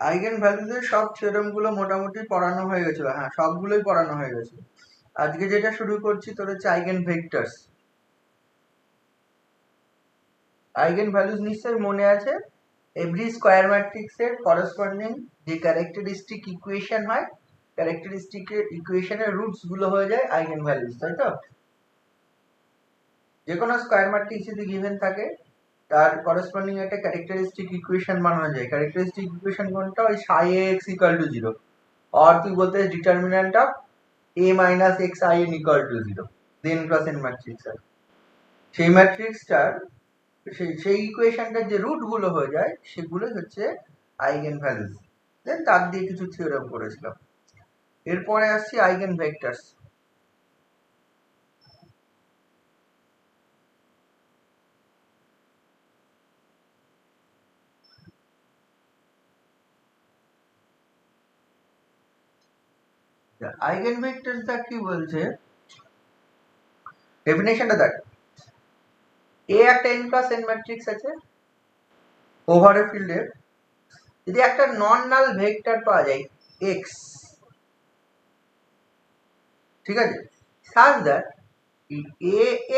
Eigen ভ্যালুজের সব theorem গুলো মোটামুটি পড়ানো হয়ে গেছিল। হ্যাঁ, সবগুলোই পড়ানো হয়ে গেছে। আজকে যেটা শুরু করছি তোর হচ্ছে আইগেন ভেক্টরস। আইগেন ভ্যালুজ নিশ্চয়ই মনে আছে, এভরি স্কয়ার ম্যাট্রিক্সের করসপন্ডিং যে ক্যারেক্টারিস্টিক ইকুয়েশন হয়, ক্যারেক্টারিস্টিক ইকুয়েশনের রুটস গুলো হয়ে যায় আইগেন ভ্যালুজ, তাই তো? যে কোনো স্কয়ার ম্যাট্রিক্স যদি গিভেন থাকে তার করসপন্ডিং একটা ক্যারেক্টারিস্টিক ইকুয়েশন বানানো যায়। ক্যারেক্টারিস্টিক ইকুয়েশন কোনটা? ওই psi ax equal to 0 और তুই বলতে determinant of a minus x i n equal to 0 then cross n matrix আছে। সেই ম্যাট্রিক্সটার সেই ইকুয়েশনটার যে রুট গুলো হয়ে যায় সেগুলো হচ্ছে আইগেন ভ্যালুজ। দেন তার দিয়ে কিছু থিওরেম করেছিলাম। এরপরে আসছি আইগেন ভেক্টরস। আইগেন ভেক্টরসটা কি বলছে, ডেফিনেশনটা দেখ। এ একটা n ক্রস n ম্যাট্রিক্স আছে ওভার এ ফিল্ডে, যদি একটা নন নাল ভেক্টর পাওয়া যায় x, ঠিক আছে, such that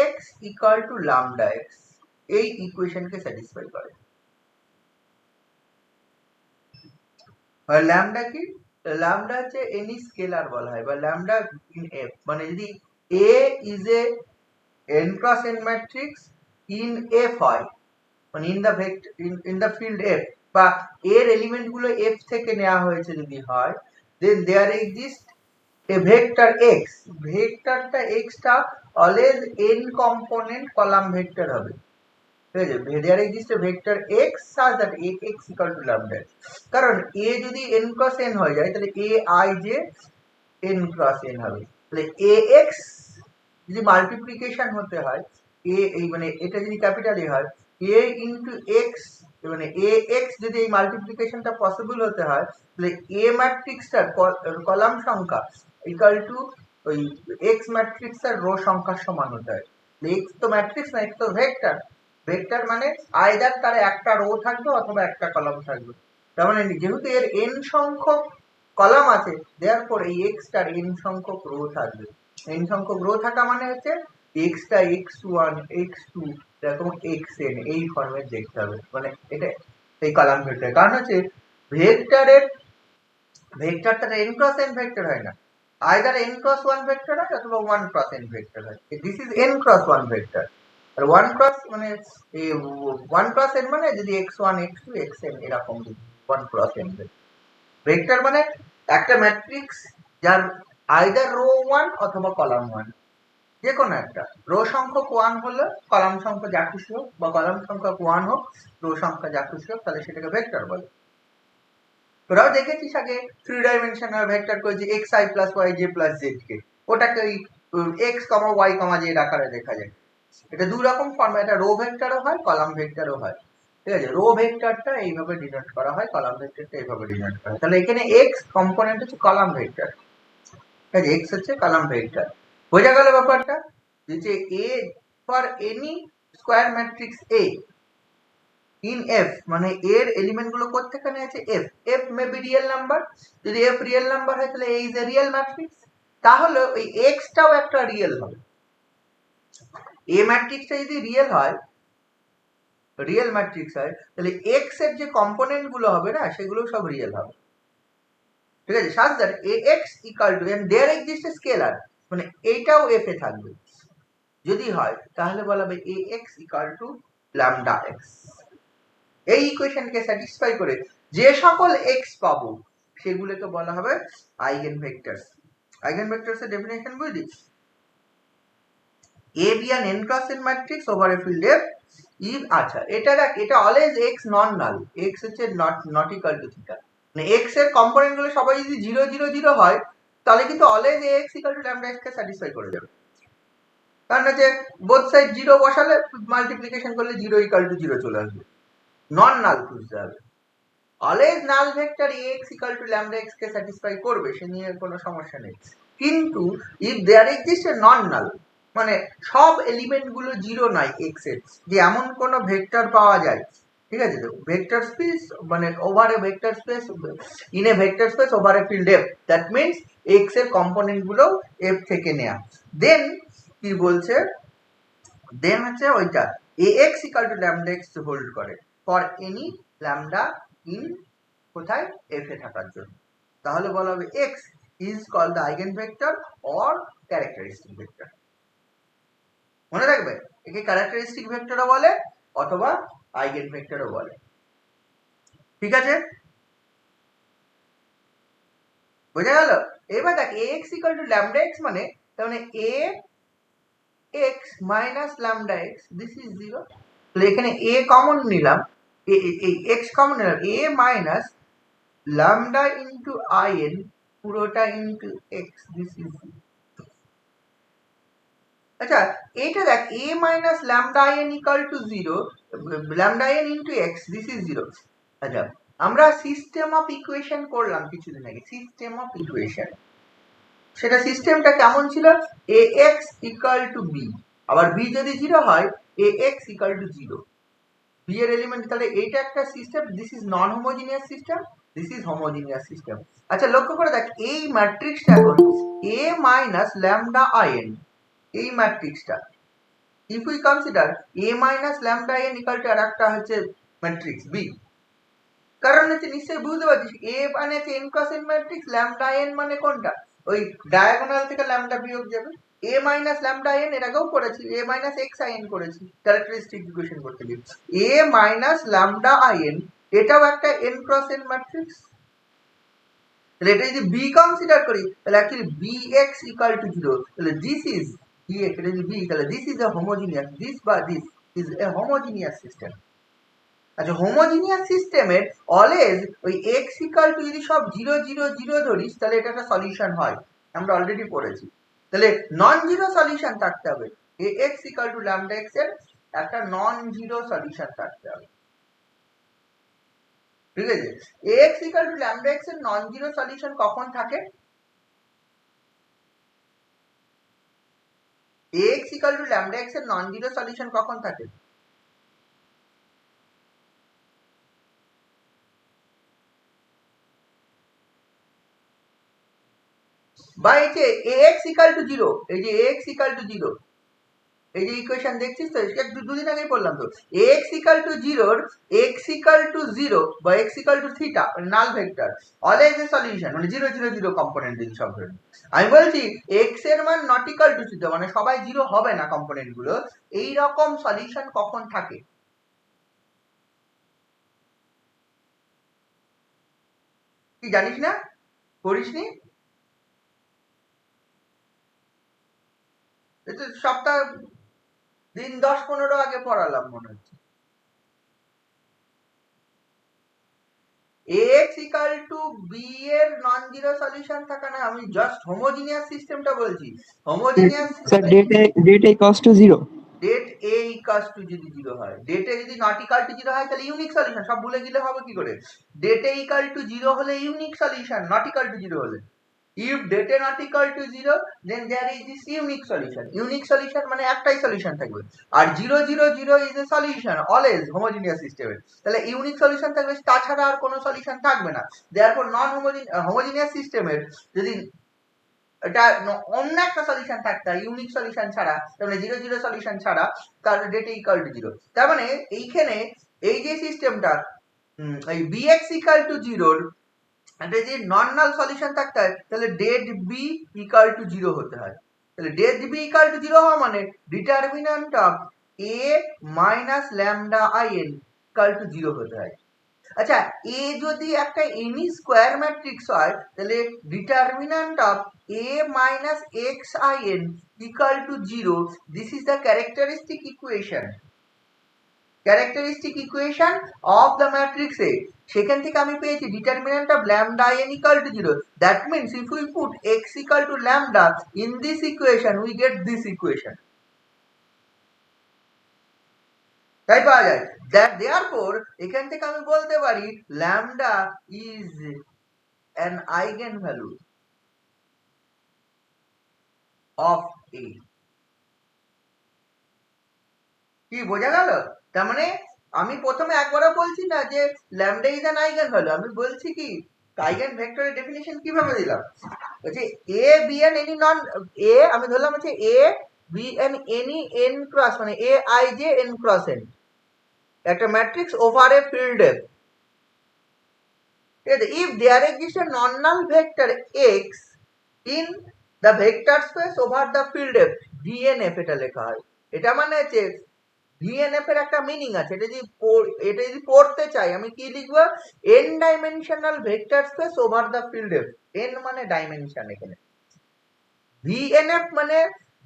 ax equal to lambda x এই ইকুয়েশনকে স্যাটিসফাই করে। আর ল্যামডা কি? ল্যামডা হচ্ছে এনি স্কেলার বলা হয়, বা ল্যামডা ইন এফ, মানে যদি a is a n cross n matrix in F হয়, মানে in the vector in the field F, বা এর এলিমেন্ট গুলো এফ থেকে নেওয়া হয়েছে যদি হয়, then there exist a vector x, ভেক্টরটা x টা always n component column vector হবে, ঠিক আছে। there exists a vector x such that ax equal to lambda, কারণ a যদি n cross n হয়ে যায় তাহলে a i j n cross n হবে। তাহলে ax যদি মাল্টিপ্লিকেশন হতে হয়, a এই মানে এটা যদি ক্যাপিটাল এ হয়, a ইনটু x, মানে ax যদি এই মাল্টিপ্লিকেশনটা পসিবল হতে হয়, তাহলে a ম্যাট্রিক্সটার কলাম সংখ্যা ইকুয়াল টু ওই x ম্যাট্রিক্সের রো সংখ্যার সমান হতে হয়। x তো ম্যাট্রিক্স না, x তো ভেক্টর। ভেক্টর মানে আইদার তার একটা রো থাকবে অথবা একটা কলাম থাকবে। তার মানে যেহেতু এর n সংখ্যক কলাম আছে, দেয়ারফর এই x টার n সংখ্যক রো থাকবে। n সংখ্যক রো থাকা মানে হচ্ছে x টা x1 x2 এরকম xn এই ফর্মে দেখতে হবে, মানে এটা এই কলাম ভেক্টর। কারণ হচ্ছে ভেক্টরের ভেক্টরটা n ক্রস n ভেক্টর হয় না, আইদার n ক্রস 1 ভেক্টর হয় অথবা 1 ক্রস n ভেক্টর হয়। This is n cross 1 vector. আর 1 ক্রস মানে 1 ক্রস n মানে যদি x1 x2 xn এরকম 1 ক্রস n ভেক্টর মানে একটা ম্যাট্রিক্স যার আইদার রো 1 অথবা কলাম 1, যে কোনো একটা। রো সংখ্যক 1 হলে কলাম সংখ্যা যা খুশি হোক, বা কলাম সংখ্যক 1 হোক রো সংখ্যা যা খুশি হোক, তাহলে সেটাকে ভেক্টর বলে। তোরাও দেখেছিস আগে 3 ডাইমেনশনাল ভেক্টর করেছে xi plus yj plus zk, ওটাকে ওই x, y, z আকারে দেখা যায়। এটা দুই রকম ফর্মে, এটা রো ভেক্টরও হয় কলাম ভেক্টরও হয়, ঠিক আছে। রো ভেক্টরটা এইভাবে ডিনোট করা হয়, কলাম ভেক্টরটা এইভাবে ডিনোট করা হয়। তাহলে এখানে x কম্পোনেন্ট হচ্ছে কলাম ভেক্টর, ঠিক আছে, x হচ্ছে কলাম ভেক্টর। বোঝা গেল ব্যাপারটা? যে a for any square matrix a in f, মানে এর এলিমেন্ট গুলো কোত্থেকে নিয়েছে f, f may be real number. যদি f রিয়েল নাম্বার হয় তাহলে a is a real matrix, তাহলে ওই x টাও একটা রিয়েল হবে। a ম্যাট্রিক্সটা যদি রিয়েল হয়, রিয়েল ম্যাট্রিক্স হয়, তাহলে x এর যে কম্পোনেন্ট গুলো হবে না সেগুলো সব রিয়েল হবে, ঠিক আছে। such that ax equal to, and there exists a scalar, মানে এইটাও f এ থাকবে। যদি হয় তাহলে বলা হবে ax equal to lambda x। এই ইকুয়েশনকে স্যাটিসফাই করে যে সকল x পাবো সেগুলোকে বলা হবে আইগেন ভেক্টরস। আইগেন ভেক্টরস এর ডেফিনিশন বুঝলি? A be an n cross n matrix over a field F if, আচ্ছা এটা দেখ, এটা অলওয়েজ x নন নাল, x হচ্ছে নট ইকুয়াল টু থিটা, মানে x এর কম্পোনেন্ট গুলো সবাই যদি 0 0 0 হয় তাহলে কিন্তু always ax equal two lambda x কে স্যাটিসফাই করে যাবে। কারণ হচ্ছে বোথ সাইড 0 বসালে মাল্টিপ্লিকেশন করলে 0 ইকুয়াল টু 0 চলে আসবে। নন নাল খুঁজতে হবে। অলওয়েজ নাল vector ax equal two lambda x কে স্যাটিসফাই করবে, সে নিয়ে কোনো সমস্যা নেই। কিন্তু if there exist a non নাল, মানে সব এলিমেন্ট গুলো 0 নয় x এর, যে এমন কোন ভেক্টর পাওয়া যায় ঠিক আছে, তো ভেক্টর স্পেস মানে over a vector space in a vector space over a field F, that means x এর কম্পোনেন্ট গুলো এফ থেকে নেয়া। দেন কি বলছে, দেন হচ্ছে ওইটা ax equal to lambda x hold করে ফর এনি ল্যামডা ইন কোথায় এফ এ থাকার জন্য। তাহলে বলা হবে x is called the eigenvector or characteristic vector. মনে রাখবে, একে ক্যারেক্টারিস্টিক ভেক্টরও বলে অথবা আইগেন ভেক্টরও বলে। ঠিক আছে, বোঝা গেল? এবার দেখ ax equal to lambda x মানে তার মানে ax minus lambda x this is 0। তাহলে এখানে a কমন নিলাম, এই x কমন নিলাম, a minus lambda into in পুরোটা ইনটু x দিস ইজ। আচ্ছা এইটা দেখ a minus lambda in equal to 0, lambda in into x this is 0। আচ্ছা আমরা সিস্টেম অফ ইকুয়েশন করলাম কিছুদিন আগে, সিস্টেম অফ ইকুয়েশন, সেটা সিস্টেমটা কেমন ছিল, ax ইকুয়াল টু b, আবার b যদি 0 হয় ax ইকুয়াল টু 0, b এর এলিমেন্ট। তাহলে এইটা একটা system, this is non homogeneous system, this is homogeneous system. আচ্ছা লক্ষ্য করে দেখ এই ম্যাট্রিক্সটা এখন a মাইনাস ল্যামডা in, এই ম্যাট্রিক্সটা if we consider a minus lambda n equal to আরেকটা হচ্ছে ম্যাট্রিক্স b, কারণ হচ্ছে নিশ্চয়ই বুঝতে পারছিস a মানে হচ্ছে n cross n matrix, lambda n মানে কোনটা, ওই ডায়াগোনাল থেকে lambda বিয়োগ যাবে। a minus lambda n এর আগেও করেছি, a minus xin করেছি ক্যারেক্টারিস্টিক ইকুয়েশন করতে গিয়ে। a minus lambda in এটাও একটা n cross n ম্যাট্রিক্স। তাহলে এটা যদি b কনসিডার করি তাহলে অ্যাকচুয়ালি bx ইকুয়াল টু 0, তাহলে দিস ইজ bx, এটা যদি b তাহলে this is a homogeneous, this বা this is a homogeneous system. আচ্ছা হোমোজিনিয়াস সিস্টেমের অলওয়েজ ওই x ইকুয়াল টু যদি সব 0 0 0 ধরিস তাহলে এটা একটা সলিউশন হয়, আমরা অলরেডি পড়েছি। তাহলে নন জিরো সলিউশন থাকতে হবে, ax equal to lambda x এর একটা নন জিরো সলিউশন থাকতে হবে। ঠিক আছে, ax equal to lambda x এর নন জিরো সলিউশন কখন থাকে, ax equal to lambda x এর নন জিরো সলিউশন কখন থাকে, বা এই যে ax equal to 0, এই যে ax equal to 0, এই যে ইকুয়েশন দেখছিস তো, দুদিন আগেই বললাম তো, ax equal to 0, x equal to 0 বা x equal to theta null vector always a solution, মানে 0 0 0 কম্পোনেন্ট যদি সব ধরে। আমি বলছি x এর মান নট ইকুয়াল টু 0 মানে সবাই 0 হবে না কম্পোনেন্ট গুলো, এই রকম সলিউশন কখন থাকে, কি জানিস না, করিসনি? সপ্তাহ দিন 10-15 আগে পড়ালাম মনে হচ্ছে। ax equal to b এর নন জিরো সলিউশন থাকে না, আমি জাস্ট হোমোজিনিয়াস সিস্টেমটা বলছি। Homogeneous sir det a equals to 0, det a equals to যদি 0 হয়, ডেট a যদি নট ইকুয়াল টু 0 হয় তাহলে ইউনিক সলিউশন, সব ভুলে গেলে হবে কি করে, ডেট a ইকুয়াল টু 0 হলে unique solution, not equal to 0 হলে, if data not equal to 0 then there is this unique solution, unique solution মানে একটাই সলিউশন থাকবে, আর 0 0 0 is a solution always homogeneous system এর, তাহলে ইউনিক সলিউশন থাকবে, তাছাড়া আর কোনো সলিউশন থাকবে না। therefore non homogeneous system এর যদি এটা অন্য একটা সলিউশন থাকতে হয় ইউনিক সলিউশন ছাড়া, তার মানে 0 0 সলিউশন ছাড়া, তাহলে ডেটা ইকুয়াল টু 0। তার মানে এইখানে এই যে সিস্টেমটা এই bx ইকুয়াল টু 0 এটা যদি নন নাল সলিউশন থাকতে হয় তাহলে ডেট বি ইকুয়াল টু 0 হতে হয়। তাহলে ডেট বি ইকুয়াল টু 0 হওয়া মানে determinant of a minus lambda in equal to 0 হতে হয়। আচ্ছা a যদি একটা এনি স্কয়ার ম্যাট্রিক্স হয় তাহলে determinant of a minus xin equal to 0, this is the characteristic equation, characteristic equation of the matrix A। সেখান থেকে আমি পেয়েছি determinant of lambda n equal to 0, that means if we put x equal to lambda in this equation we get this equation, তাই পাওয়া যায়। that therefore এখান থেকে আমি বলতে পারি lambda is an eigenvalue of A। কি বোঝা গেল? তার মানে আমি প্রথমে একবারও বলছি না যে lambda is an eigen value, আমি বলছি কি আইগেন ভেক্টরের ডেফিনিশন কিভাবে দিলাম, বলছি A be an any non A, আমি ধরলাম হচ্ছে A be an any N cross মানে A I J N cross N একটা matrix over a field F, ঠিক আছে, if there exist a non null vector X in the vector space over the field F V N F এটা লেখা হয়। এটা মানে হচ্ছে ভিএনএফ এর একটা মিনিং আছে, এটা যদি পড়তে চাই আমি কি লিখবো, N dimensional vector space over the field F, N মানে ডাইমেনশন, এখানে ভিএনএফ মানে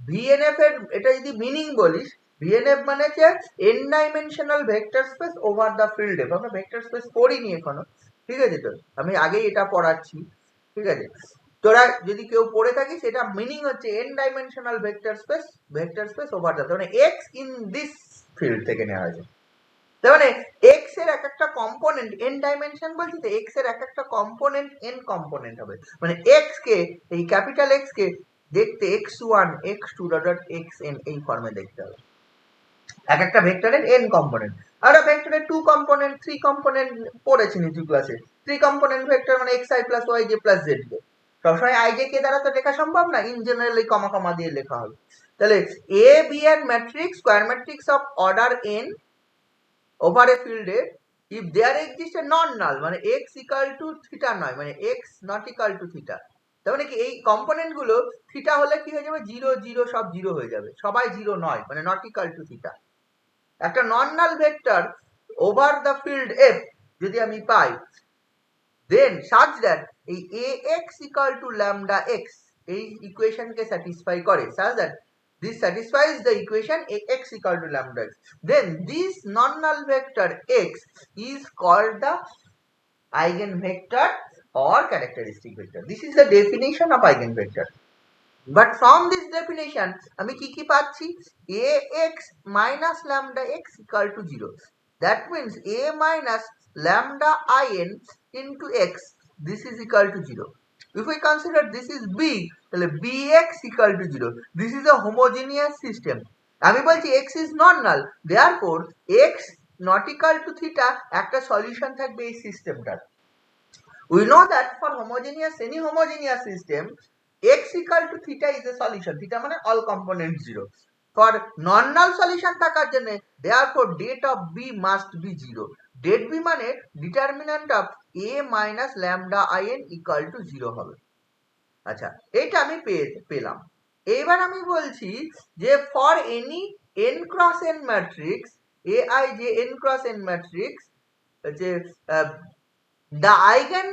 ভিএনএফ এর এটা যদি মিনিং বলিস, ভিএনএফ মানে হচ্ছে N dimensional vector space over the field F. আমরা ভেক্টর স্পেস পড়িনি এখনো, ঠিক আছে, তো আমি আগেই এটা পড়াচ্ছি, ঠিক আছে, তোরা যদি কেউ পড়ে থাকিস এটা মিনিং হচ্ছে N dimensional vector space over the, মানে এক্স ইন দিস ফিল্ড থেকে নেওয়া হয়েছে। তার মানে এক্স এর এক একটা কম্পোনেন্ট এন ডাইমেনশন বলছি তো, এক্স এর এক একটা কম্পোনেন্ট এন কম্পোনেন্ট হবে, মানে এক্স কে এই ক্যাপিটাল এক্স কে দেখতে x1 x2 ডট xn এই ফর্মে দেখতে হবে, এক একটা ভেক্টরের n কম্পোনেন্ট। আর ভেক্টরের 2 কম্পোনেন্ট 3 কম্পোনেন্ট পড়েছি নিচু ক্লাসে, 3 কম্পোনেন্ট ভেক্টর মানে xi plus yj plus zk, সবসময় ij কে দ্বারা তো লেখা সম্ভব না, ইন জেনারেল এই কমা কমা দিয়ে লেখা হবে। তাহলে a b এর matrix square matrix of order n over a ফিল্ডে if there exist a non নাল মানে x ইকুয়াল টু থিটা নয়, মানে x not equal to theta, তার মানে কি এই কম্পোনেন্ট গুলো থিটা হলে কি হয়ে যাবে, 0 0 সব 0 হয়ে যাবে, সবাই 0 নয়, মানে নট ইকুয়াল টু থিটা। একটা non null vector over the field F যদি আমি পাই, দেন সাচ দ্যাট এই ax equal to lambda x এই ইকুয়েশনকে স্যাটিসফাই করে, such that this satisfies the equation ax equal to lambda x, then this non-null vector x is called the eigenvector or characteristic vector. This is the definition of eigenvector. But from this definition আমি কি কি পাচ্ছি, ax minus lambda x equal to 0, that means a minus lambda in into x, this is equal to 0. If we consider this is b, তাহলে bx equal to 0, this is a homogeneous system. আমি বলছি x is non null, therefore x not equal to theta একটা solution থাকবে এই সিস্টেমটার। We know that for homogeneous any homogeneous system x equal to theta is a solution, theta মানে all components 0. For non null solution থাকার জন্য therefore det of b must be 0. Det b মানে determinant of a minus lambda in equal to 0 হবে। আচ্ছা, এটা আমি পেলাম। এবার আমি বলছি যে for any n cross n matrix aij n cross n matrix যে the eigen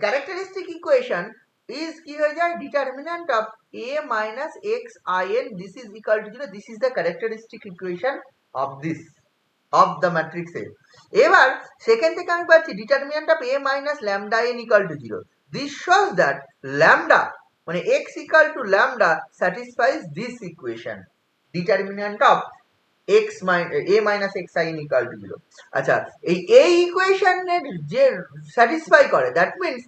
characteristic equation is কি হয়ে যায়, determinant of a minus x in this is equal to 0, this is the characteristic equation of this of the matrix A. এবার সেখান থেকে আমি পাচ্ছি determinant of a minus lambda n equal to 0, this shows that lambda মানে x equal to lambda satisfies this equation, determinant of x a minus x in equal to 0. আচ্ছা, এই ইকুয়েশনের যে স্যাটিসফাই করে, that means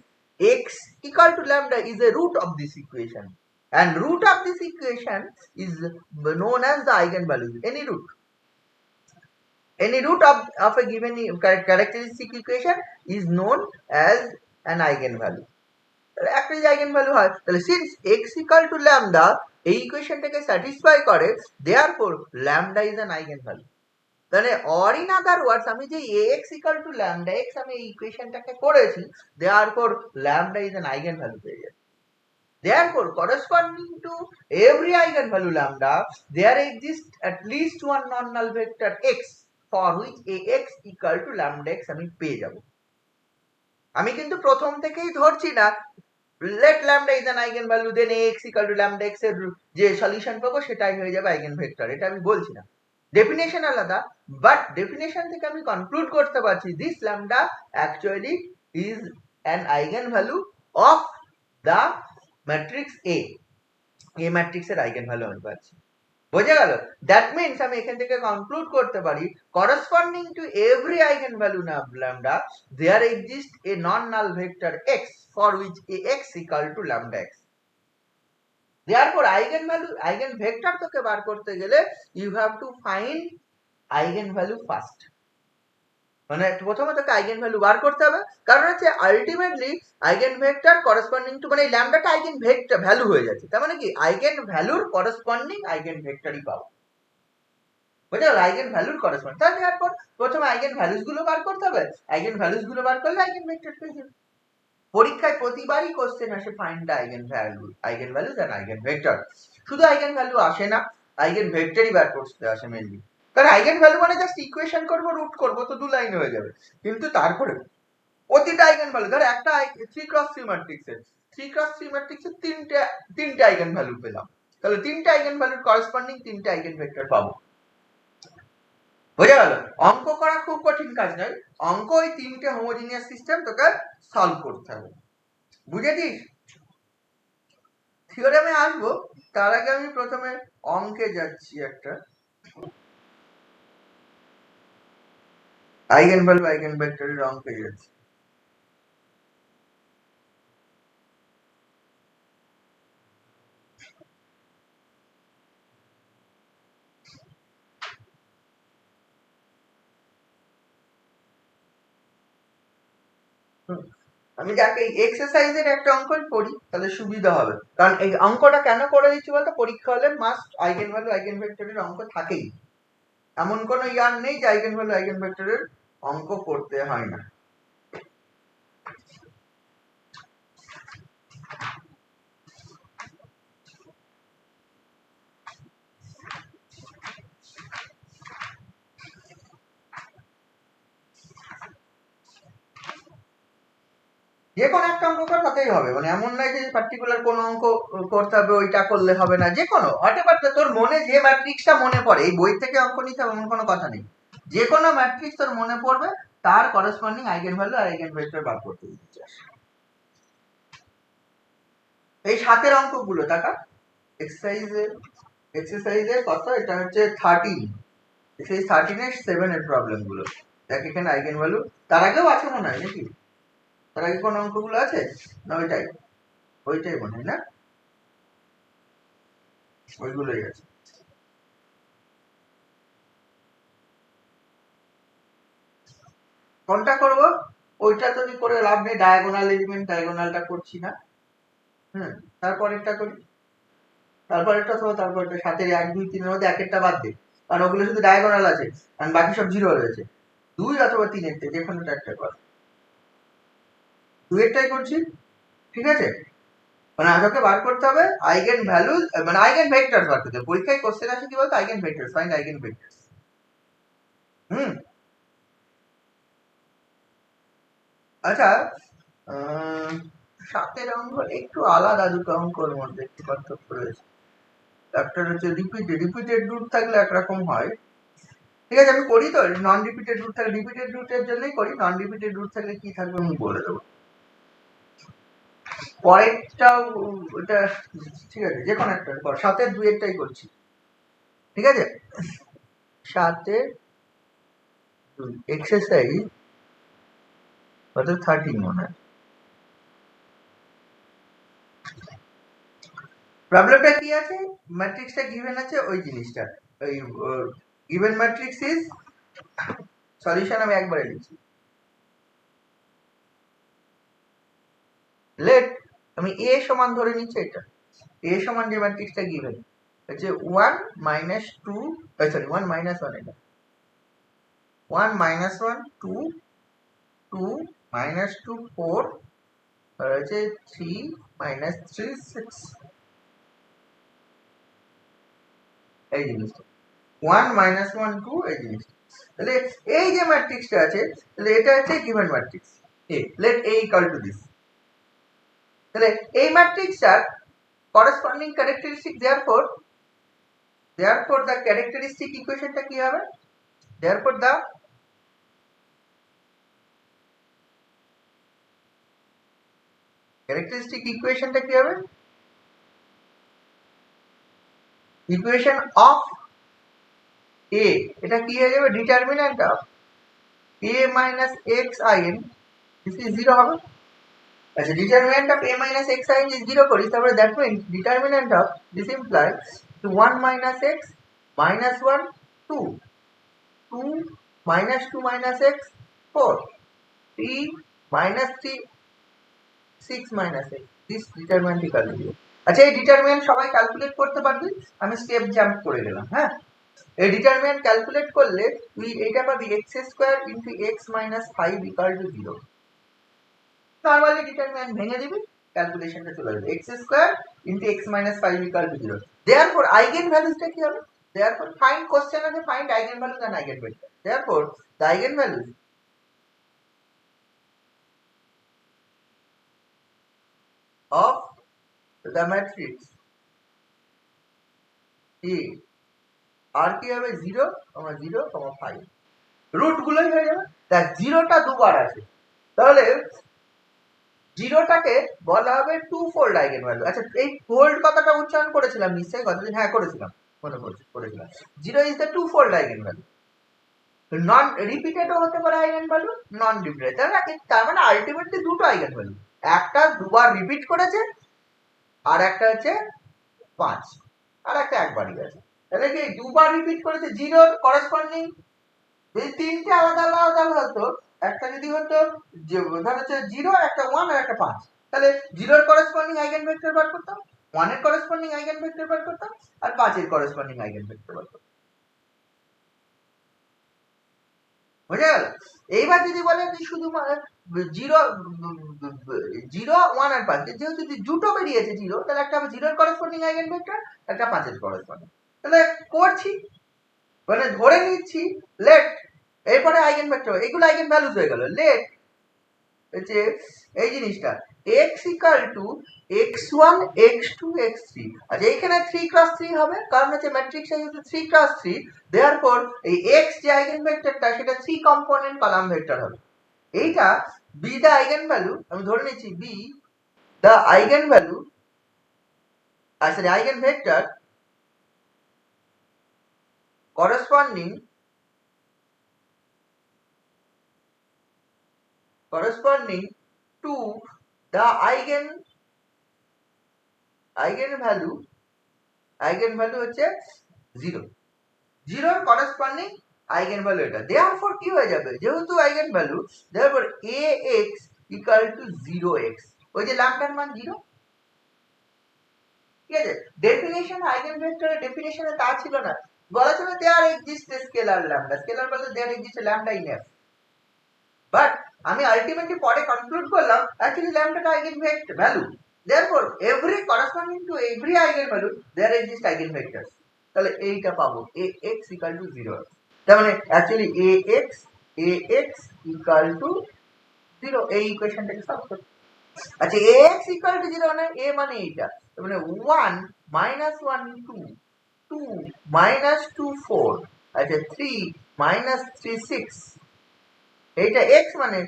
x equal to lambda is a root of this equation, and root of this equation is known as the eigenvalue. Any root of a given characteristic equation is known as an eigenvalue. একটা যে eigenvalue হয়, তাহলে since x equal to lambda এই ইকুয়েশনটাকে satisfy করে, therefore lambda is an eigenvalue. তাহলে or in other words আমি যে ax equal to lambda x আমি এই ইকুয়েশনটাকে করেছি, therefore lambda is an eigenvalue পেয়ে যাবে। Therefore corresponding to every eigenvalue lambda there exists at least one non-null vector x for which ax equal to lambda x আমি পেয়ে যাব। আমি কিন্তু প্রথম থেকেই ধরছি না let lambda is an eigenvalue then ax equal to lambda x এর যে সলিউশন পাবো সেটাই হয়ে যাবে আইগেনভেক্টর, এটা আমি বলছি না। ডেফিনেশন আলাদা, বাট ডেফিনেশন থেকে আমি কনক্লুড করতে পারছি this lambda actually is an eigenvalue of the matrix A ম্যাট্রিক্সের আইগেনভ্যালু আমি পাচ্ছি, বোঝা গেল? দ্যাট মিন্স আমি এখান থেকে কনক্লুড করতে পারি corresponding to every eigenvalue lambda there exists a non-null vector x for which ax equal to lambda x. Therefore eigenvector তোকে বার করতে গেলে you have to find eigenvalue first. মানে প্রথমে তোকে আইগেন ভ্যালু বার করতে হবে, কারণ হচ্ছে ultimately eigenvector corresponding to মানে এই ল্যামডাটা আইগেন ভেক্টর ভ্যালু হয়ে যাচ্ছে, তার মানে কি আইগেন ভ্যালুর করেসপন্ডিং আইগেন ভেক্টরই পাবো, বুঝতে পারলে? আইগেন ভ্যালুর করেসপন্ডিং, তাহলে তারপর প্রথমে আইগেন ভ্যালুস গুলো বার করতে হবে, আইগেন ভ্যালুস গুলো বার করলে আইগেন ভেক্টর পেয়ে যাবে। পরীক্ষায় প্রতিবারই কোশ্চেন আসে find the eigen value, eigenvalues and eigenvector. শুধু আইগেন ভ্যালু আসে না, আইগেন ভেক্টরই বার করতে আসে মেইনলি। তাহলে আইগেন ভ্যালু মানে জাস্ট ইকুয়েশন করব, রুট করব, তো 2 লাইন হয়ে যাবে। কিন্তু তারপরে প্রতিটা আইগেন ভ্যালু, ধর একটা 3x3 ম্যাট্রিক্সের 3x3 ম্যাট্রিক্সের তিনটে আইগেন ভ্যালু পেলাম, তাহলে তিনটে আইগেন ভ্যালুর করেসপন্ডিং তিনটে আইগেন ভেক্টর পাবো, বোঝা গেল? অঙ্ক করা খুব কঠিন কাজ নয়, অঙ্ক ওই তিনটে হোমোজিনিয়াস সিস্টেম তোকে সলভ করতে হবে, বুঝেছিস? থিওরেমে আসবো, তার আগে আমি প্রথমে অঙ্কে যাচ্ছি। একটা আইগেন ভ্যালু আইগেন ভেক্টরের অঙ্কে যাচ্ছি। আমি যাকে এই এক্সারসাইজের একটা অঙ্ক করি তাহলে সুবিধা হবে, কারণ এই অঙ্কটা কেন করে দিচ্ছি বলতো, পরীক্ষা হলে মাস্ট আইগেন ভ্যালু আইগেন ভেক্টরের অঙ্ক থাকেই, এমন কোনো ইয়ার নেই যে আইগেন ভ্যালু আইগেন ভেক্টরের অঙ্ক করতে হয় না। যে কোনো একটা অঙ্ক কর তাতেই হবে, মানে এমন নয় যে পার্টিকুলার কোন অঙ্ক করতে হবে ওইটা করলে হবে না, যে কোনো হোয়াটএভার তোর মনে যে ম্যাট্রিক্সটা মনে পড়ে, এই বই থেকে অঙ্ক নিতে হবে এমন কোনো কথা নেই, যে কোনো ম্যাট্রিক্স তোর মনে পড়বে তার করেসপন্ডিং আইগেন ভ্যালু আর আইগেন ভেক্টর বার করতে দিচ্ছি। এই 7 অঙ্কগুলো টাকা এক্সারসাইজে কত, এটা হচ্ছে 13, এক্সারসাইজ 13 এর 7 এর প্রবলেম গুলো দেখ, এখানে আইগেন ভ্যালু তার আগেও আছে মনে হয় নাকি, তার আগে কোন অঙ্কগুলো আছে না, ওইটাই মনে হয় না, ওইগুলোই আছে। কোনটা করব, ওইটা তো করে লাভ নেই, ডায়াগোনাল এলিমেন্ট, ডায়াগোনালটা করছি না। তারপরেরটা করি, তারপরেরটা অথবা তারপরেরটা, 7 এর 1 2 3 এর মধ্যে এক একটা বাদ দে, কারণ ওগুলো শুধু ডায়াগোনাল আছে আর বাকি সব জিরো রয়েছে। 2 অথবা 3 এর থেকে যে কোনোটা একটা কর, 2 এরটাই করছি, ঠিক আছে? মানে আমাকে বার করতে হবে আইগেন ভ্যালু, মানে আইগেন ভেক্টরস বার করতে হবে। পরীক্ষায় কোশ্চেন আসে কি বলতো, eigen vectors, find eigen vectors. আচ্ছা, 7 অঙ্ক একটু আলাদা, দুটো অঙ্কর মধ্যে একটু পার্থক্য রয়েছে। একটা হচ্ছে রিপিটেড রুট থাকলে একরকম হয়, ঠিক আছে? আমি করি তো, নন রিপিটেড রুট থাকলে, রিপিটেড রুটের জন্যই করি, নন রিপিটেড রুট থাকলে কি থাকবে আমি বলে দেবো। পরেরটাও ওটা ঠিক আছে, যে কোনো একটা কর, 7 এর 2 এরটাই করছি, ঠিক আছে? 7 এর এক্সারসাইজ কত, 13 মনে হয়। প্রবলেমটা কি আছে, ম্যাট্রিক্সটা গিভেন আছে, ওই জিনিসটা, ওই গিভেন ম্যাট্রিক্স ইজ, সলিউশন আমি একবারে লিখছি, লেট আমি a সমান ধরে নিচ্ছি, এটা a সমান যে ম্যাট্রিক্সটা গিভেন হচ্ছে 1 minus 2, সরি 1 minus 1, এটা 1 minus 1 2 2 minus 2 4, আর হচ্ছে 3 minus 3 6, এই জিনিসটা 1 minus 1 2, এই জিনিসটা। তাহলে এই যে ম্যাট্রিক্সটা আছে, তাহলে এটা হচ্ছে given matrix a, let a equal to this। তাহলে এই ম্যাট্রিক্সটার corresponding characteristic, therefore the characteristic equationটা কি হবে, therefore the characteristic equationটা কি হবে, ইকুয়েশন অফ a, এটা কি হয়ে যাবে, determinant of a minus xin, this is 0 হবে। আচ্ছা, determinant of a minus xin is 0 করি, তারপরে that means determinant of, this implies 1 minus x minus 1 2 2 minus 2 minus x 4 3 minus 3 6 minus 8 this determinant equal to 0 আচ্ছা এই determinant সবাই calculate করতে পারবি আমি স্টেপ জাম্প করে গেলাম হ্যাঁ এই ডিটারমিনেন্ট ক্যালকুলেট করলে তুই এইটা পাবি x² * x - 5 equal to 0 normally determinant ভেঙে দিবি ক্যালকুলেশনটা চলে যাবে x² * x - 5 equal to 0 therefore eigen ভ্যালুসটা কি হবে therefore find question আছে find eigenvalues and eigenvector therefore the eigenvalues of the matrix A আর কি হবে 0, 0, 5 রুট গুলোই হয়ে যাবে দেখ জিরোটা দুবার আছে তাহলে জিরোটাকে বলা হবে টু ফোল্ড আইগেন ভ্যালু আচ্ছা এই ফোল্ড কথাটা উচ্চারণ করেছিলাম নিশ্চয়ই কতদিন হ্যাঁ করেছিলাম মনে করেছিলাম zero is the two fold eigenvalue non রিপিটেডও হতে পারে আইগেন ভ্যালু নন রিপিটেড তার মানে আলটিমেটলি দুটো আইগেন ভ্যালু একটা দুবার রিপিট করেছে আর একটা হচ্ছে 5 আর একটা একবারই আছে তাহলে কি দুবার রিপিট করেছে জিরোর করেসপন্ডিং যদি তিনটে আলাদা আলাদা হতো একটা যদি হতো ধর হচ্ছে 0 একটা 1 আর একটা 5 তাহলে 0 এর করেসপন্ডিং আইগেন ভেক্টর বার করতাম 1 এর করেসপন্ডিং আইগেন ভেক্টর বার করতাম আর 5 এর করেসপন্ডিং আইগেন ভেক্টর বার করতাম বুঝে গেল এইবার যদি বলেন যে শুধু 0 1 আর 5 যেহেতু দুটো বেরিয়েছে 0 তাহলে একটা হবে 0 এর করেসপন্ডিং আইগেন ভেক্টর একটা 5 এর করেসপন্ডিং তাহলে করছি মানে ধরে নিচ্ছি লেট এরপরে আইগেন ভেক্টর এগুলো আইগেন ভ্যালুস হয়ে গেল লেট হচ্ছে এই জিনিসটা x = x1 x2 x3 আচ্ছা এখানে 3 × 3 হবে কারণ হচ্ছে ম্যাট্রিক্সে যেহেতু 3 × 3 देयरफॉर এই x যে আইগেন ভেক্টরটা সেটা 3 কম্পোনেন্ট কলাম ভেক্টর হবে এইটা b দা আইগেন ভ্যালু আমি ধরে নিচ্ছি b দা আইগেন ভ্যালু আসলে eigen vector corresponding to the eigenvalue হচ্ছে 0 0 এর করেসপন্ডিং আইগেন ভ্যালু এটা देयरफॉर কি হয়ে যাবে যেহেতু eigen value therefore ax = 0x ওই যে ল্যামডার মান 0 ঠিক আছে ডেফিনিশন আইগেন ভেক্টরের ডেফিনিশনে তা ছিল না বলা ছিল there exist scalar lambda scalar বলতে there exist lambda in F but আমি আলটিমেটলি পরে কনক্লুড করলাম অ্যাকচুয়ালি ল্যামডাটা eigenvector value therefore every corresponding to every eigenvalue there exist eigenvectors তাহলে এইটা পাবো ax = 0 তার মানে অ্যাকচুয়ালি ax = 0 এই ইকুয়েশনটাকে সলভ করতে আচ্ছা ax = 0 মানে a মানে এইটা তার মানে 1 - 1 2 2 - 2 4 আচ্ছা 3 - 3 6 এইটা x মানে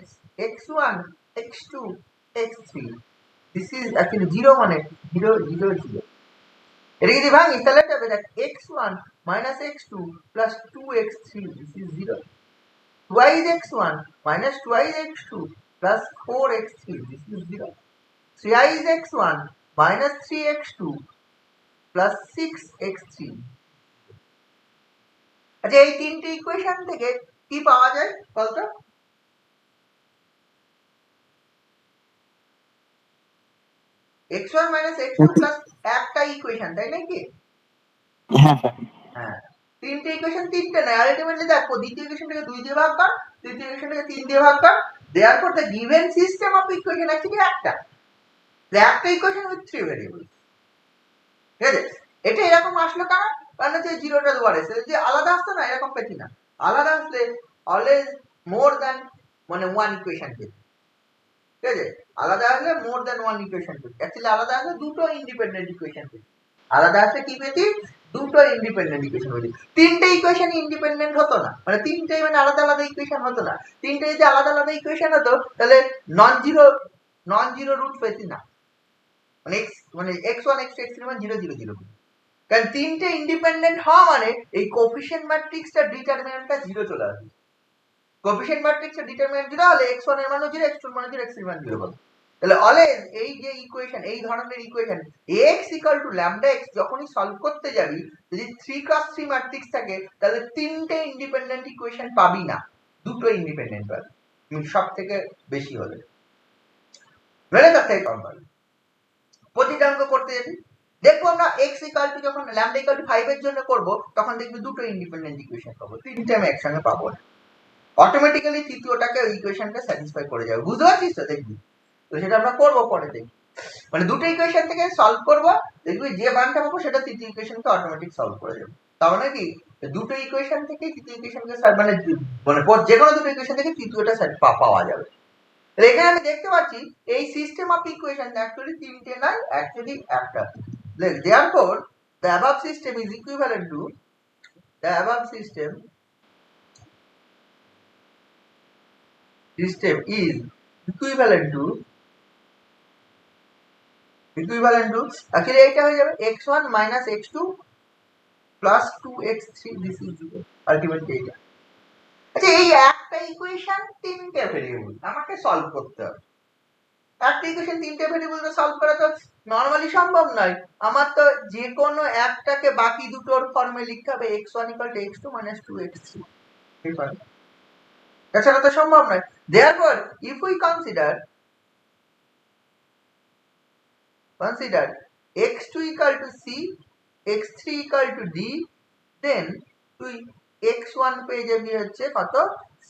x1 x2 x3 this is actually 0 মানে 0 0 0 এটা যদি ভাঙি তাহলে এটা হবে দেখ x1 - x2 + 2x3 this is 0 twice x1 - twice x2 + 4x3 this is 0 thrice x1 - 3x2 + 6x3 আচ্ছা এই তিনটে ইকুয়েশন থেকে কি পাওয়া যায় বলতো x1 - x2 + একটা ইকুয়েশন তাই নাকি হ্যাঁ হ্যাঁ তিনটে ইকুয়েশন তিনটে না আলটিমেটলি দেখো দ্বিতীয় ইকুয়েশনটাকে 2 দিয়ে ভাগ কর তৃতীয় ইকুয়েশনটাকে 3 দিয়ে ভাগ কর therefore the given system of equation actually একটা ইকুয়েশন উইথ 3 ভেরিয়েবল ঠিক আছে এটা এরকম আসলো কারণ হচ্ছে জিরোটা দুবার এসে যে আলাদা আসতো না এরকম পেতি না আলাদা আসলে অলওয়েজ মোর দ্যান মানে ওয়ান ইকুয়েশন পেতি ঠিক আছে আলাদা আসলে মোর দ্যান ওয়ান ইকুয়েশন পেতি অ্যাকচুয়ালি আলাদা আসলে দুটো ইন্ডিপেন্ডেন্ট ইকুয়েশন পেতি আলাদা আসলে কি পেতি দুটো ইন্ডিপেন্ডেন্ট ইকুয়েশন পেতি তিনটে ইকুয়েশন ইন্ডিপেন্ডেন্ট হতো না মানে তিনটে মানে আলাদা আলাদা ইকুয়েশন হতো না তিনটে যদি আলাদা আলাদা ইকুয়েশন হতো তাহলে নন জিরো রুট পেতি না মানে x1 x2 x3 মানে 0 0 0 কারণ তিনটে ইন্ডিপেন্ডেন্ট হওয়া মানে এই কোএফিশিয়েন্ট ম্যাট্রিক্সটার ডিটারমিন্যান্টটা 0 চলে আসবে কোএফিশিয়েন্ট ম্যাট্রিক্সের ডিটারমিন্যান্ট 0 হলে x1 এর মানও 0 x2 এর মানও 0 x3 এর মান 0 হবে তাহলে অলওয়েজ এই যে ইকুয়েশন এই ধরনের ইকুয়েশন ax = λx যখনই সলভ করতে যাবি যদি 3 × 3 ম্যাট্রিক্স থাকে তাহলে তিনটে ইন্ডিপেন্ডেন্ট ইকুয়েশন পাবি না দুটো ইন্ডিপেন্ডেন্ট পাবি সব থেকে বেশি হলে নইলে তার থেকে কম পাবে। প্রতিটা অঙ্ক করতে যাবি, দেখবো আমরা x ইকুয়াল টু যখন ল্যামডা ইকুয়াল টু 5 এর জন্য করব তখন দেখবি দুটো ইন্ডিপেন্ডেন্ট ইকুয়েশন পাবো, তিনটে আমি একসঙ্গে পাবো না, অটোমেটিক্যালি তৃতীয়টাকে ওই ইকুয়েশনটা স্যাটিসফাই করে যাবে। বুঝতে পারছিস তো? দেখবি তো সেটা আমরা করবো পরে, দেখবি মানে দুটো ইকুয়েশন থেকে সলভ করব, দেখবি যে মানটা পাবো সেটা তৃতীয় ইকুয়েশনকে অটোমেটিক সলভ করে যাবে। তার মানে কি দুটো ইকুয়েশন থেকে তৃতীয় ইকুয়েশনকে মানে মানে যে কোনো দুটো ইকুয়েশন থেকে তৃতীয়টা পাওয়া যাবে। তাহলে এখানে আমি দেখতে পাচ্ছি এই সিস্টেম অফ ইকুয়েশন অ্যাকচুয়ালি তিনটে নয়, অ্যাকচুয়ালি একটা। therefore the above system is equivalent to the above system is equivalent to actually এটা হয়ে যাবে x1 minus x2 plus 2x3 this is ultimately এটা। আচ্ছা এই একটা ইকুয়েশন তিনটে ভেরিয়েবল আমাকে সলভ করতে হবে, একটা ইকুয়েশন তিনটে ভেরিয়েবল সলভ করা তো নরমালি সম্ভব নয়। আমার তো যে কোনো একটাকে বাকি দুটোর ফর্মে লিখতে হবে x1 = x2 - 2x3, ঠিক আছে? এছাড়া তো সম্ভব নয়। therefore if we consider x2 = c, x3 = d, then তুই x1 পেয়ে যাবি হচ্ছে কত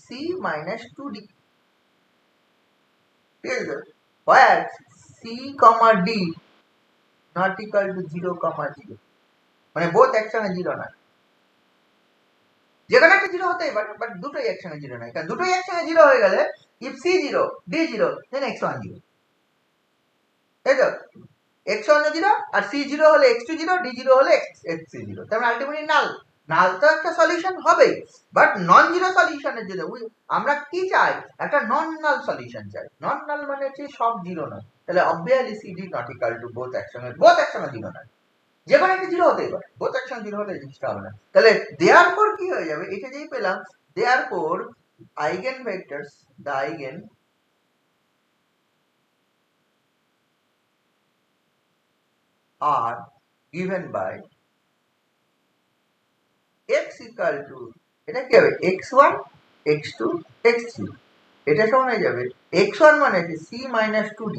c - 2d, ঠিক আছে? where c, d not equal to 0, 0 মানে বোথ একসঙ্গে 0 না, যেখানে একটা 0 হতেই পারে বাট দুটোই একসঙ্গে 0 নয়, কারণ দুটোই একসঙ্গে 0 হয়ে গেলে if c 0 d 0 then x1 0, তাই তো? x1 0 আর c 0 হলে x2 0, d 0 হলে x3 0, তার মানে আলটিমেটলি নাল। নাল তো একটা সলিউশন হবে, বাট নন জিরো সলিউশনের জন্য আমরা কি চাই? একটা নন নাল সলিউশন চাই। নন নাল মানে হচ্ছে সব 0 নয়, তাহলে obviously c d not equal to both একসঙ্গে 0 নয়, যে কোনো একটা 0 হতেই পারে, বোথ একসঙ্গে 0 হলে জিনিসটা হবে না। তাহলে therefore কি হয়ে যাবে, এটা যেই পেলাম therefore eigenvectors, the eigen are given by x equal to, এটা কি হবে x1 x2 x3, এটা সমান হয়ে যাবে x1 মানে কি c - 2d,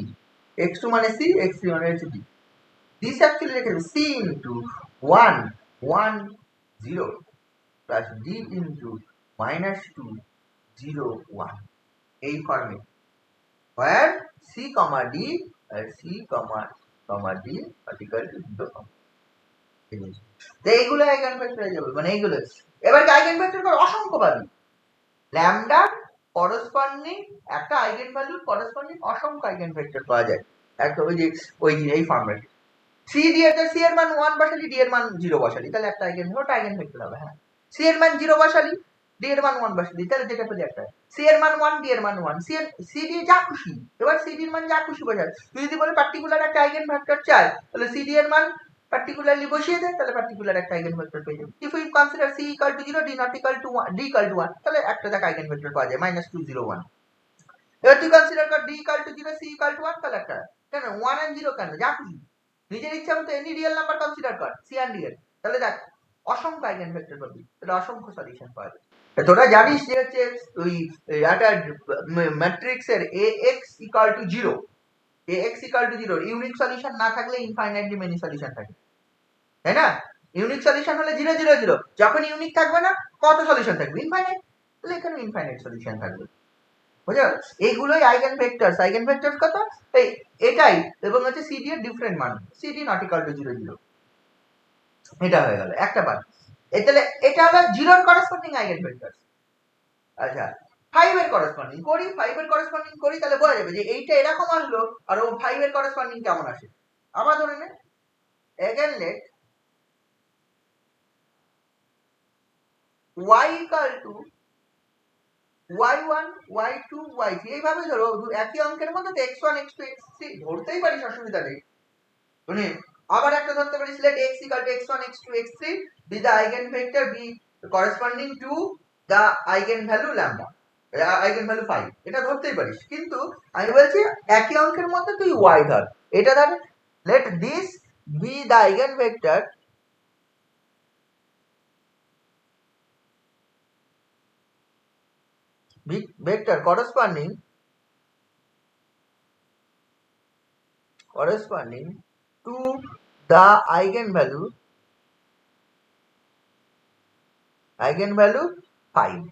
x2 মানে c, x3 মানে হচ্ছে d, this actually লিখে c into 1 1 0 plus d into -2 0 1, এই ফর্মে where c, d R c, d equal to 0, এইগুলো আইগেনভেক্টর হয়ে যাবে। মানে এইগুলো এবার কি আইগেনভেক্টর অসংখ্য পাবি, ল্যামডা করসপন্ডিং একটা আইগেনভ্যালুর করসপন্ডিং অসংখ্য আইগেনভেক্টর পাওয়া যায়। একটা ওই যে এই ফর্মেট c দিয়ে c এর মান 1 বসালি, d এর মান 0 বসালি, তাহলে একটা আইগেনভেক্টর হবে। হ্যাঁ, c এর মান 0 বসালি, d এর মান 1 বসালি, তাহলে যেটা পেলি একটা। c এর মান 1, d এর মান 1, c দিয়ে যা খুশি, এবার c এর মান যা খুশি বোঝায়। তুই যদি বলে পার্টিকুলার একটা আইগেনভেক্টর চাই, তাহলে c এর মান পার্টিকুলারলি বসিয়ে দে, তাহলে পার্টিকুলার একটা আইগেনভেক্টর পেয়ে যাবে। If you consider c = 0, d not equal to 1, d equal to 1, তাহলে একটা দেখ আইগেনভেক্টর পাওয়া যায় -2 0 1। এবার তুই কনসিডার কর d = 0, c = 1, তাহলে একটা কেন 1 and 0 কেন, যা খুশি নিজের ইচ্ছা মতো এনি রিয়েল নাম্বার কনসিডার কর c and d এর, তাহলে দেখ অসংখ্য আইগেনভেক্টর পাবি, তাহলে অসংখ্য সলিউশন পাওয়া যাবে। তোরা জানিস যে হচ্ছে ওই একটা ম্যাট্রিক্স এর ax = 0, ax = 0 ইউনিক সলিউশন না থাকলে ইনফাইনাইটলি মেনি সলিউশন থাকে, তাই না? ইউনিক সলিউশন হলে 0 0 0, যখন ইউনিক থাকবে না কত সলিউশন থাকবে? ইনফাইনাইট, তাহলে এখানে ইনফাইনাইট সলিউশন থাকবে। বুঝছো? এইগুলোই আইগেনভেক্টরস। আইগেনভেক্টরস কত? এই এটাই, এবং হচ্ছে cd এর ডিফারেন্ট মান, cd not equal to 0 0, এটা হয়ে গেল একটা বার। তাহলে এটা হলো 0 এর করেসপন্ডিং আইগেনভেক্টরস। আচ্ছা 5 এর করেসপন্ডিং করি, 5 এর করেসপন্ডিং করি, তাহলে বোঝা যাবে যে এইটা এরকম আসলো আর ও 5 এর করেসপন্ডিং কেমন আসে। আবার ধরে নে again let y equal to y1 y2 y3, এইভাবে ধরো একই অঙ্কের মধ্যে x1 x2 x3 ধরতেই পারিস, অসুবিধা নেই। মানে আবার একটা ধরতে পারিস let x = x1 x2 x3 be the eigenvector be corresponding to the eigenvalue lambda, eigenvalue 5, এটা ধরতেই পারিস। কিন্তু আমি বলছি একই অঙ্কের মধ্যে তুই y ধর, এটা ধর let this be the eigenvector vector corresponding to the eigenvalue 5.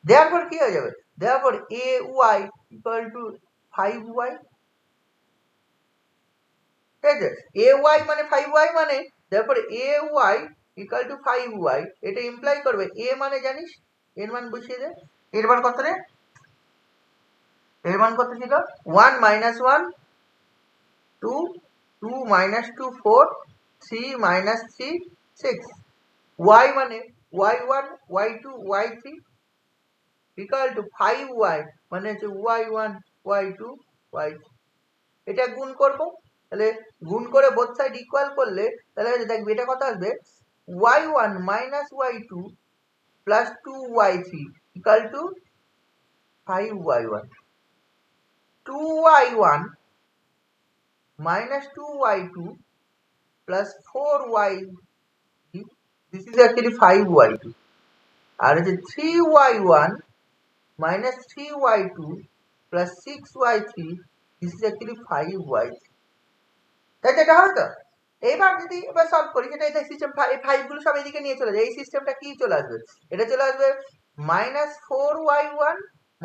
therefore কি হয়ে যাবে therefore ay equal to 5y, ঠিক আছে? ay মানে 5y মানে therefore ay equal to 5y, এটা ইমপ্লাই করবে a মানে জানিস এর মান বসিয়ে দে। এর মান কত রে? এর মান কত ছিল? 1 minus 1 2 2 minus 2 4 3 minus 3 6, y মানে y1 y2 y3 equal to 5y মানে হচ্ছে y1 y2 y3। এটা গুণ করব, তাহলে গুণ করে বোথ সাইড ইকুয়াল করলে তাহলে দেখবি এটা কত আসবে y1 minus y2 plus 2y3 equal to 5y1, 2y1 minus 2y2 plus 4y, this is actually 5y2, আর হচ্ছে 3y1 minus 3y2 plus 6y3, this is actually 5y3, তাই তো? এটা হবে তো? এইবার যদি এবার সলভ করি সেটা এটা সিস্টেম 5 গুলো সব এদিকে নিয়ে চলে যায়, এই সিস্টেমটা কি চলে আসবে? এটা চলে আসবে minus 4y1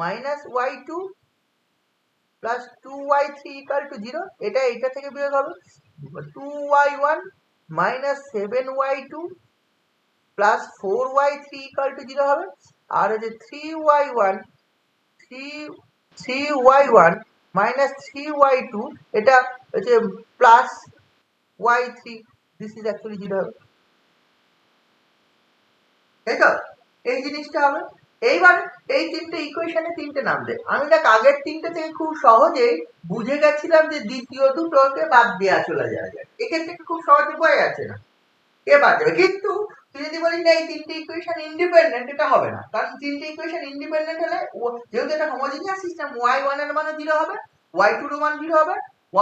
minus y2 plus 2y3 equal to 0, এটা এইটা থেকে বিয়োগ হবে 2y1 minus 7y2 plus 4y3 equal to 0 হবে, আর হচ্ছে 3y1 minus 3y2, এটা হচ্ছে plus y3, this is actually 0 হবে, তাই তো? এই জিনিসটা হবে। এইবার এই তিনটে ইকুয়েশনে তিনটে নাম দে। আমি দেখ আগের তিনটে থেকে খুব সহজেই বুঝে গেছিলাম যে দ্বিতীয় দুটোকে বাদ দেওয়া চলে যায়, এক্ষেত্রে খুব সহজে বয়ে আছে না কে বাদ যাবে, কিন্তু তুই যদি বলিস না এই তিনটে ইকুয়েশন ইন্ডিপেন্ডেন্ট, এটা হবে না, কারণ তিনটে ইকুয়েশন ইন্ডিপেন্ডেন্ট হলে যেহেতু এটা হোমোজিনিয়াস সিস্টেম y1 এর মান 0 হবে, y2 এর মান 0 হবে,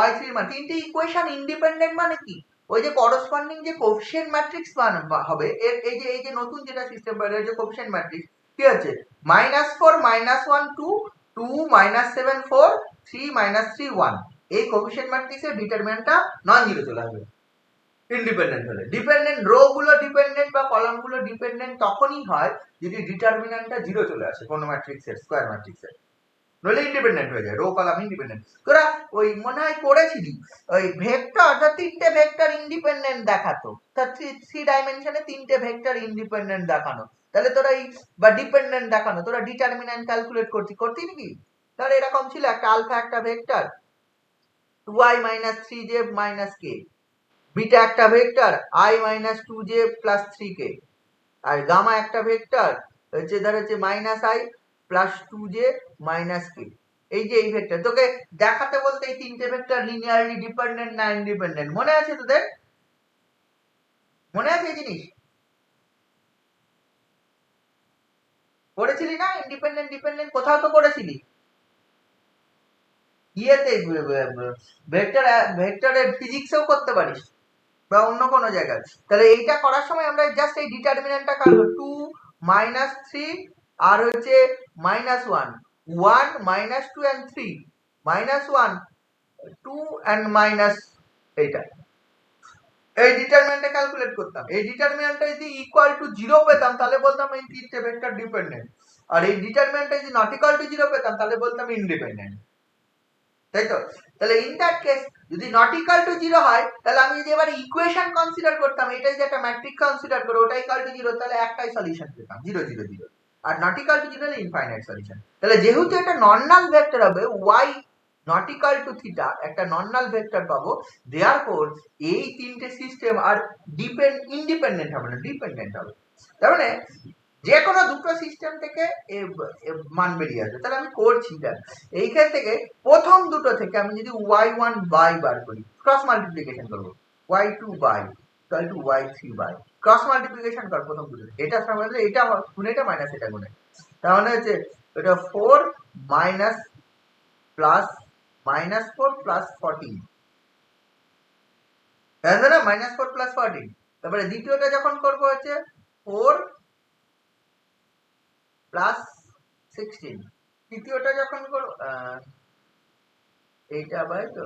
y3 এর মান, তিনটে ইকুয়েশন ইন্ডিপেন্ডেন্ট মানে কি ওই যে করসপন্ডিং যে কোএফিশিয়েন্ট ম্যাট্রিক্স মান হবে এর এই যে নতুন যেটা সিস্টেম বের যে কোএফিশিয়েন্ট ম্যাট্রিক্স কি আছে -4 -1 2 2 -7 4 3 -3 1, এই কোএফিশিয়েন্ট ম্যাট্রিক্সের ডিটারমিনেন্টটা নন জিরো চলে আসবে ইন্ডিপেন্ডেন্ট হলে। ডিপেন্ডেন্ট রো গুলো ডিপেন্ডেন্ট বা কলাম গুলো ডিপেন্ডেন্ট তখনই হয় যদি ডিটারমিনেন্টটা 0 চলে আসে কোনো ম্যাট্রিক্সের, স্কয়ার ম্যাট্রিক্সের, নইলে ইন্ডিপেন্ডেন্ট হয়ে যায়, রো কলাম ইন্ডিপেন্ডেন্ট। তোরা ওই মনে হয় পড়েছিলি ওই ভেক্টর, তিনটে ভেক্টর ইন্ডিপেন্ডেন্ট দেখাতো, তা 3 ডাইমেনশনে তিনটে ভেক্টর ইন্ডিপেন্ডেন্ট দেখানো, তাহলে তোরা এই বা ডিপেন্ডেন্ট দেখানো, তোরা ডিটারমিনেন্ট ক্যালকুলেট করতি নাকি? তাহলে এরকম ছিল একটা আলফা একটা vector 2i - 3j - k, beta একটা ভেক্টর i - 2j + 3k, আর গামা একটা ভেক্টর হচ্ছে ধর হচ্ছে -i + 2j - k। এই যে এই ভেক্টর তোকে দেখাতে বলতে এই তিনটে ভেক্টর লিনিয়ারলি ডিপেন্ডেন্ট না ইন্ডিপেন্ডেন্ট, মনে আছে তোদের? মনে আছে এই জিনিস পড়েছিলি না? ইন্ডিপেন্ডেন্ট ডিপেন্ডেন্ট কোথাও তো পড়েছিলি ইয়েতে, ভেক্টরের ফিজিক্সেও করতে পারিস বা অন্য কোনো জায়গায়। তাহলে এইটা করার সময় আমরা জাস্ট এই ডিটারমিনেন্টটা কাটব 2 -3 আর হচ্ছে -1 1 -2 and 3 -1 2 and মাইনাস, এইটা এই ডিটারমিনেন্টটা ক্যালকুলেট করতাম। এই ডিটারমিনেন্টটা যদি ইকুয়াল টু 0 পেতাম তাহলে বলতাম এই তিনটে ভেক্টর ডিপেন্ডেন্ট, আর এই ডিটারমিনেন্টটা যদি নট ইকুয়াল টু 0 পেতাম তাহলে বলতাম ইন্ডিপেন্ডেন্ট, তাই তো? তাহলে ইন দ্যাট কেস যদি নট ইকুয়াল টু 0 হয় তাহলে আমি যদি এবার ইকুয়েশন কনসিডার করতাম, এটাই যে একটা ম্যাট্রিক্স কনসিডার করে ওটা ইকুয়াল টু 0, তাহলে একটাই সলিউশন পেতাম 0 0 0, আর নট ইকুয়াল টু 0 হলে ইনফাইনাইট সলিউশন। তাহলে যেহেতু এটা নন-নাল ভেক্টর হবে y not equal to theta, একটা নন-নাল ভেক্টর পাবো, দেয়ারফর এই তিনটে সিস্টেম আর ইন্ডিপেন্ডেন্ট হবে না, ডিপেন্ডেন্ট হবে। তার মানে যে কোনো দুটো সিস্টেম থেকে মান বেরিয়ে আসবে। তাহলে আমি করছি দেখ এইখান থেকে প্রথম দুটো থেকে আমি যদি y1 বাই বার করি, ক্রস মাল্টিপ্লিকেশন করব, y2 by equal to y3 by, cross multiplication কর প্রথম দুটো, এটা সমান এটা গুণে এটা মাইনাস এটা গুণে, তাহলে হচ্ছে এটা 4 মাইনাস প্লাস -4 প্লাস 14, তাই না? -4 প্লাস 14। তারপরে দ্বিতীয়টা যখন করব হচ্ছে 4 প্লাস 16 তৃতীয়টা যখন করব এইটা বাই তো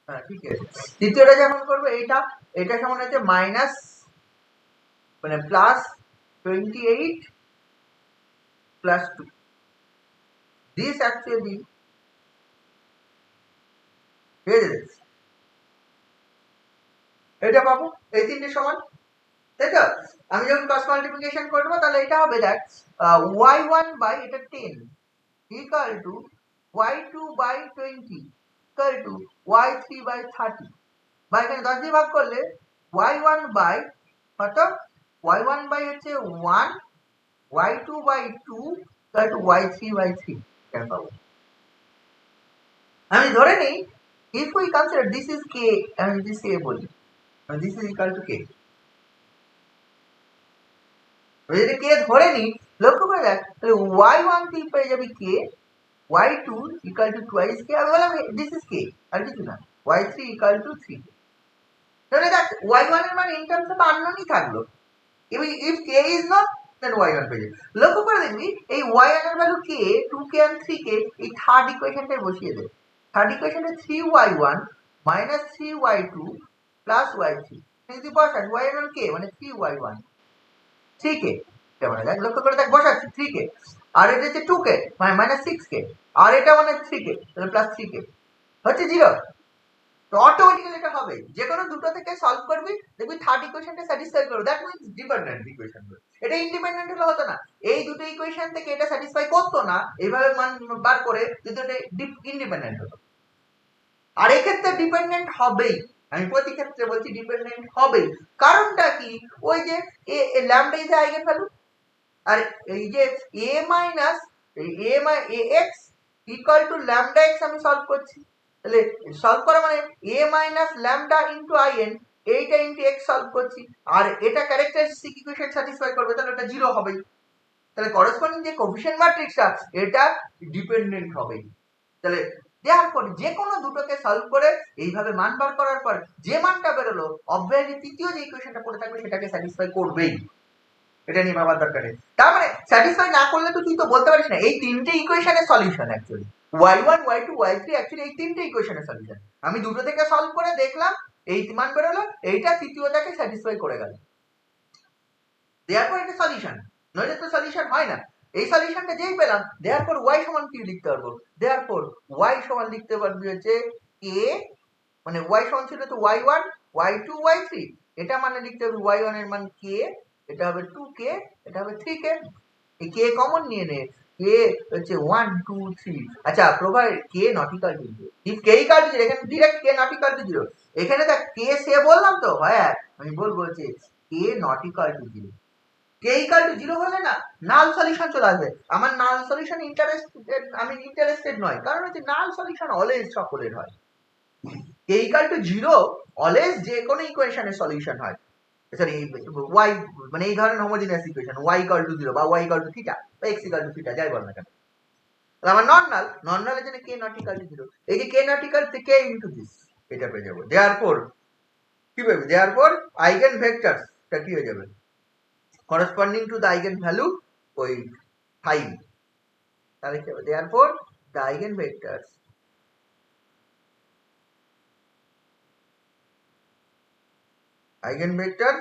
হ্যাঁ ঠিক আছে তৃতীয়টা যখন করবো এটা সমান হচ্ছে মাইনাস মানে প্লাস 28 প্লাস 2 দিস অ্যাকচুয়ালি এটা পাবো এই তিনটে সমান তাই তো আমি যখন ক্রস মাল্টিপ্লিকেশন করবো তাহলে এটা হবে দেখ y1 বাই এটা 10 equal to y2 by 20 equal to y3 by 30 বা এখানে 10 দিয়ে ভাগ করলে y1 বাই কত y1 বাই হচ্ছে 1 y2 by 2 equal to y3 by 3 এটা পাবো আমি ধরে নিই if we consider this is k and this a বলি this is equal to k যদি কে ধরে নি লক্ষ্য করে দেখ তাহলে y1 তুই পেয়ে যাবি k y2 equal to twice k আমি বললাম this is k আর কিছু না y3 equal to 3 তাহলে দেখ y1 এর মান in terms of unknownই থাকলো if k is not then y1 পেয়ে যাবে লক্ষ্য করে দেখবি এই y1 এর value k 2k and 3k এই থার্ড ইকুয়েশনটায় বসিয়ে দে থার্ড ইকুয়েশনে 3y1 minus 3y2 plus y3 যদি বসাস y1 k মানে 3y1 3k কেমন দেখ লক্ষ্য করে দেখ বসাচ্ছি 3k আর এটা হচ্ছে 2k মানে মাইনাস 6k আর এটা মানে 3k তাহলে প্লাস 3k হচ্ছে 0 তো অটোমেটিক্যালি এটা হবে যে কোনো দুটো থেকে সলভ করবি দেখবি থার্ড ইকুয়েশনটা স্যাটিসফাই করবে দ্যাট মিন্স ডিপেন্ডেন্ট ইকুয়েশন এটা ইন্ডিপেন্ডেন্ট হলে হতো না এই দুটো ইকুয়েশন থেকে এটা স্যাটিসফাই করতো না এইভাবে মান বার করে যদি এটা ইন্ডিপেন্ডেন্ট হতো আর এই ক্ষেত্রে ডিপেন্ডেন্ট হবেই আমি প্রতি ক্ষেত্রে বলছি ডিপেন্ডেন্ট হবেই কারণটা কি ওই যে এ ল্যামডা ইজ আইগেন ভ্যালু আর এই যে a minus ax equal to lambda x আমি সলভ করছি তাহলে সলভ করা মানে a minus lambda into in এইটা ইনটু x সলভ করছি আর এটা ক্যারেক্টারিস্টিক ইকুয়েশন স্যাটিসফাই করবে তাহলে এটা 0 হবেই তাহলে করেসপন্ডিং যে কোএফিশিয়েন্ট ম্যাট্রিক্সটা এটা ডিপেন্ডেন্ট হবেই তাহলে দেয়ারফর যে কোনো দুটোকে সলভ করে এইভাবে মান বার করার পর যে মানটা বেরোলো অবভিয়াসলি তৃতীয় যে ইকুয়েশনটা পড়ে থাকবে সেটাকে স্যাটিসফাই করবেই এটা নিয়ে ভাবার দরকার নেই তার মানে স্যাটিসফাই না করলে তো তুই তো বলতে পারিস না এই তিনটে ইকুয়েশনের solution actually y1 y2 y3 actually এই তিনটে ইকুয়েশনের সলিউশন আমি দুটো থেকে সলভ করে দেখলাম এই মান বেরোলো এইটা তৃতীয়টাকে স্যাটিসফাই করে গেল দেয়ারপর এটা সলিউশন নইলে তো সলিউশন হয় না এই সলিউশনটা যেই পেলাম দেয়ারপর y সমান কি লিখতে পারবো দেয়ারপর y সমান লিখতে পারবি হচ্ছে a মানে y সমান ছিল তো y1 y2 y3 এটা মানে লিখতে হবে y1 এর মান k এটা হবে 2k এটা হবে 3k এই k কমন নিয়ে নে k হচ্ছে 1 2 3 আচ্ছা provide k not equal to 0 if k equal to 0 এখানে direct k not equal to 0 এখানে দেখ k সে বললাম তো হ্যাঁ আমি বলবো হচ্ছে k not equal to 0 k equal to 0 হলে না নাল সলিউশন চলে আসবে আমার নাল সলিউশন আমি ইন্টারেস্টেড নয় কারণ হচ্ছে নাল সলিউশন অলওয়েজ সকলের হয় k ইকুয়াল টু 0 অলওয়েজ যে কোনো ইকুয়েশনের সলিউশন হয় সরি y মানে এই ধরনের homogeneous equation y equal to 0 বা y ইকুয়াল টু থিটা বা x ইকুয়াল টু থিটা যাই বল না কেন তাহলে আমার নন নালের জন্য k নট ইকুয়াল টু 0 এই যে k not equal two k into this এটা পেয়ে যাব देयरफॉर কি পাবে देयरफॉर আইগেন ভেক্টরস টা কি হয়ে যাবে corresponding to the eigen value ওই 5 তাহলে কি হবে therefore the eigen vectors eigenvector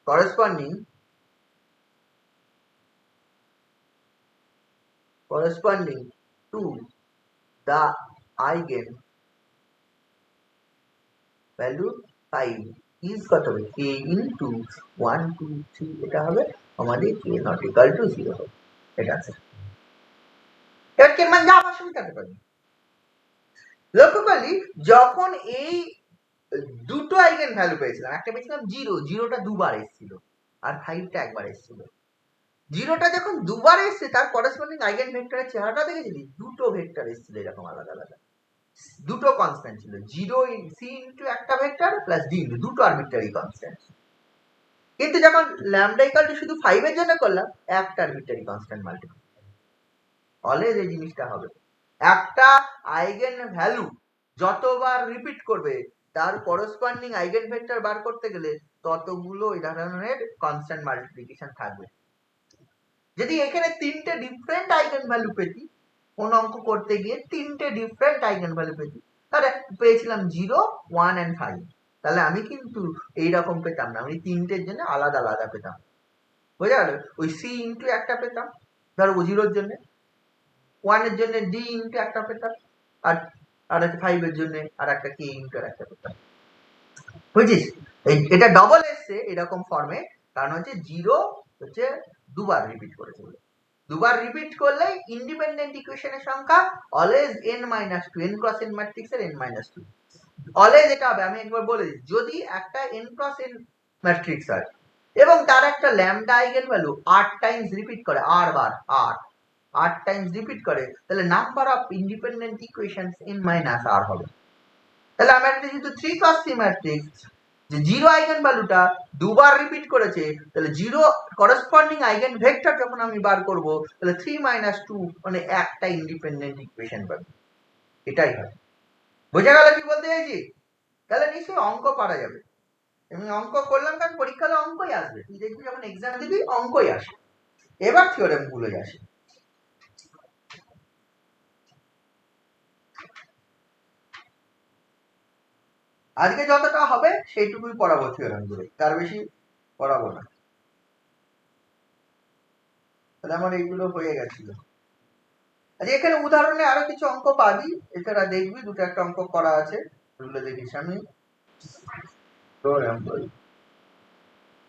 corresponding to the eigen value 5 is কত হবে k into 1 2 3 এটা হবে আমাদের k not equal to 0 হবে এটা আছে এর কে মান যা অসুবিধা হতে পারে লক্ষ্য করলি যখন এই দুটো আইগেন ভ্যালু পেয়েছিলাম একটা পেয়েছিলাম 0 টা দুবার এসেছিল আর 5 টা একবার এসেছিল 0 টা যখন দুবার এসেছে তার করেসপন্ডিং আইগেন ভেক্টরের চেহারাটা দেখেছিলি দুটো ভেক্টর এসেছিল এরকম আলাদা আলাদা দুটো কনস্ট্যান্ট ছিল 0 c ইনটু একটা ভেক্টর প্লাস d ইনটু দুটো আরবিট্রারি কনস্ট্যান্ট কিন্তু যখন ল্যামডা ইকুয়াল টু শুধু 5 এর জন্য করলাম একটা আরবিট্রারি কনস্ট্যান্ট মাল্টিপ্লাই অলওয়েজ এই জিনিসটা হবে একটা আইগেন ভ্যালু যতবার রিপিট করবে তার করেসপন্ডিং আইগেন ভেক্টর বার করতে গেলে ততগুলো এই ধরনের কনস্ট্যান্ট মাল্টিপ্লিকেশন থাকবে যদি এখানে তিনটে ডিফারেন্ট আইগেন ভ্যালু পেতি, কোন অঙ্ক করতে গিয়ে তিনটে ডিফারেন্ট আইগেন ভ্যালু পেতি, তাহলে পেয়েছিলাম 0, 1 and 5, তাহলে আমি কিন্তু এইরকম পেতাম না, আমি তিনটের জন্য আলাদা আলাদা পেতাম। বোঝা গেল? ওই সি ইন্টু একটা পেতাম ধরো 0-র জন্য, 1-এর জন্য ডি ইন্টু একটা পেতাম, আর আর 5-এর জন্য আর একটা কে ইন্টু একটা পেতাম। বুঝছিস? এটা ডবল এসছে এরকম ফর্মে, কারণ হচ্ছে 0 হচ্ছে দুবার রিপিট করেছে বলে। দুবার রিপিট করলে ইন্ডিপেন্ডেন্ট ইকুয়েশনের সংখ্যা always n-2, n cross n ম্যাট্রিক্সের n-2 অলওয়েজ এটা হবে। আমি একবার বলে দিই, যদি একটা n ক্রস n ম্যাট্রিক্স হয় এবং তার একটা lambda eigen value 8 Times repeat করে, 8 টাইমস রিপিট করে, তাহলে number of independent equations n-r হবে। তাহলে আমার একটা যেহেতু 3 ক্রস 3 ম্যাট্রিক্স, যে 0 আইগেন ভ্যালুটা দুবার রিপিট করেছে, তাহলে 0 করেসপন্ডিং আইগেন ভেক্টর যখন আমি বার করব, তাহলে 3 - 2 মানে একটা ইন্ডিপেন্ডেন্ট ইকুয়েশন পাবো। এটাই হয়। বোঝা গেল কি বলতে চাইছি? তাহলে নিশ্চয়ই অঙ্ক পারা যাবে। আমি অঙ্ক করলাম, কারণ পরীক্ষাতে অঙ্কই আসবে, তুই দেখবি যখন এক্সাম দিবি অঙ্কই আসে। এবার থিওরেম গুলোই আসে। আজকে যতটা হবে সেইটুকুই পড়াবো থিওরেম গুলো, তার বেশি পড়াবো না। তাহলে আমার এইগুলো হয়ে গেছিল। আচ্ছা, এখানে উদাহরণে আরো কিছু অঙ্ক পাবি, এছাড়া দেখবি দুটো একটা অঙ্ক করা আছে, ওগুলো দেখিস। আমি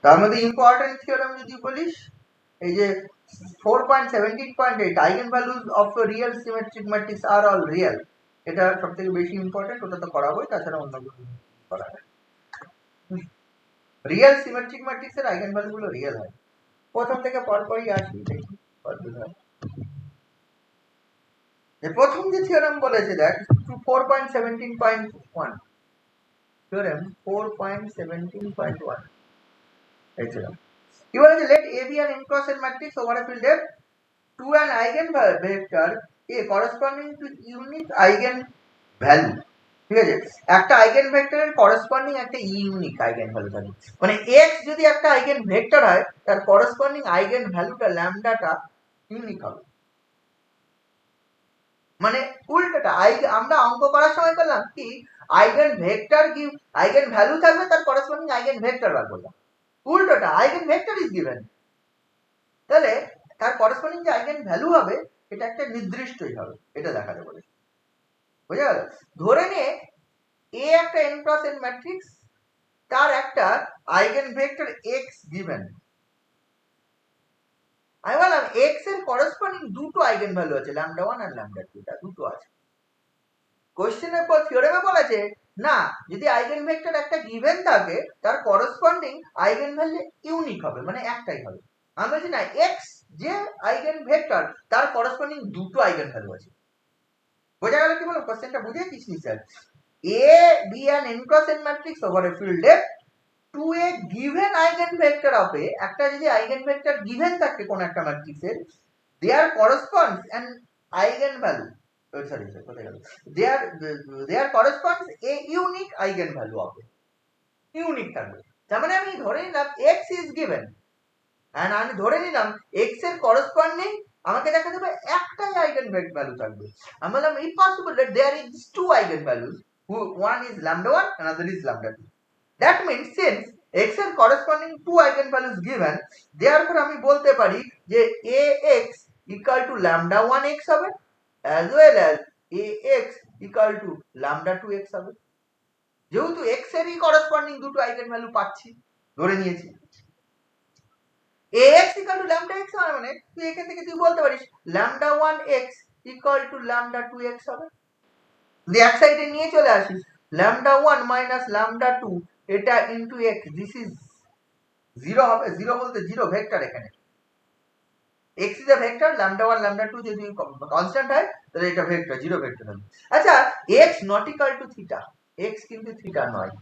তার মধ্যে ইম্পর্টেন্ট থিওরেম যদি বলিস, এই যে 4.17.8 eigenvalues of real symmetric matrix are all real, এটা সবথেকে বেশি ইম্পর্টেন্ট, ওটা তো করাবোই, তাছাড়া অন্যগুলো করা হয়। রিয়েল সিমেট্রিক ম্যাট্রিক্সের আইগেন ভ্যালু গুলো রিয়েল হয়। প্রথম থেকে পরপরই আসি, দেখি প্রথম যে থিওরেম বলেছে দেখ, 4.17.1 থিওরেম 4.17.1 এই ছিল। কি বলেছে? let A be an n cross n matrix over a field F to an eigen vector A corresponding to unique eigen value। ঠিক আছে, একটা আইগেন ভেক্টরের করেসপন্ডিং একটা ইউনিক আইগেন ভ্যালু থাকে, মানে x যদি একটা আইগেন ভেক্টর হয়, তার করেসপন্ডিং আইগেন ভ্যালুটা ল্যামডাটা ইউনিক হবে। মানে উল্টোটা, আমরা অঙ্ক করার সময় করলাম কি, eigen vector give eigen value থাকবে, তার করেসপন্ডিং আইগেন ভেক্টর বার করলাম। উল্টোটা, আইগেন ভেক্টর ইজ গিভেন, তাহলে তার করেসপন্ডিং যে আইগেন ভ্যালু হবে এটা একটা নির্দিষ্টই হবে, এটা দেখাতে বলে। বুঝা গেল? ধরে নে এ একটা n ক্রস n ম্যাট্রিক্স, তার একটা আইগেন ভেক্টর x গিভেন। আমি বললাম x এর করেসপন্ডিং দুটো আইগেন ভ্যালু আছে, λ1 আর λ2, দুটো আছে। কোশ্চেনের পর থিওরেমে বলেছে না, যদি আইগেন ভেক্টর একটা গিভেন থাকে, তার করেসপন্ডিং আইগেন ভ্যালু ইউনিক হবে, মানে একটাই হবে। আমি বলছি না, x যে আইগেন ভেক্টর তার করেসপন্ডিং দুটো আইগেন ভ্যালু আছে। বোঝা গেল কি বললাম? কোশ্চেনটা বুঝেছিস নিশ্চয়? A be an n cross n matrix over a field F to a given eigenvector of A, একটা যদি eigenvector given থাকে কোন একটা ম্যাট্রিক্সের, there corresponds an eigenvalue, sorry কোথায় গেল, there corresponds a unique eigenvalue of A, unique থাকবে। তার মানে আমি ধরে নিলাম x is given, and আমি ধরে নিলাম x এর corresponding আমাকে দেখা যাবে একটাই আইগেন ভ্যালু থাকবে। আমি বললাম if possible that there is two eigenvalues, one is λ1, another is λ2. That means since x এর corresponding two eigenvalues given, therefore আমি বলতে পারি যে ax equal to λ1x হবে, as well as ax equal to λ2x হবে। যেহেতু x এরই corresponding দুটো eigenvalue পাচ্ছি, ধরে নিয়েছি ax equal to λx মানে তুই এখান থেকে তুই বলতে পারিস λ1x equal to λ2x হবে। যদি এক সাইডে নিয়ে চলে আসিস, λ1 minus λ2 এটা ইনটু x, দিস ইজ 0 হবে। 0 বলতে 0 ভেক্টর, এখানে x ইজ এ ভেক্টর, λ1 λ2 যদি কনস্ট্যান্ট হয় তাহলে এটা ভেক্টর, 0 ভেক্টর হবে। আচ্ছা, x not equal to theta, x কিন্তু থিটা নয়,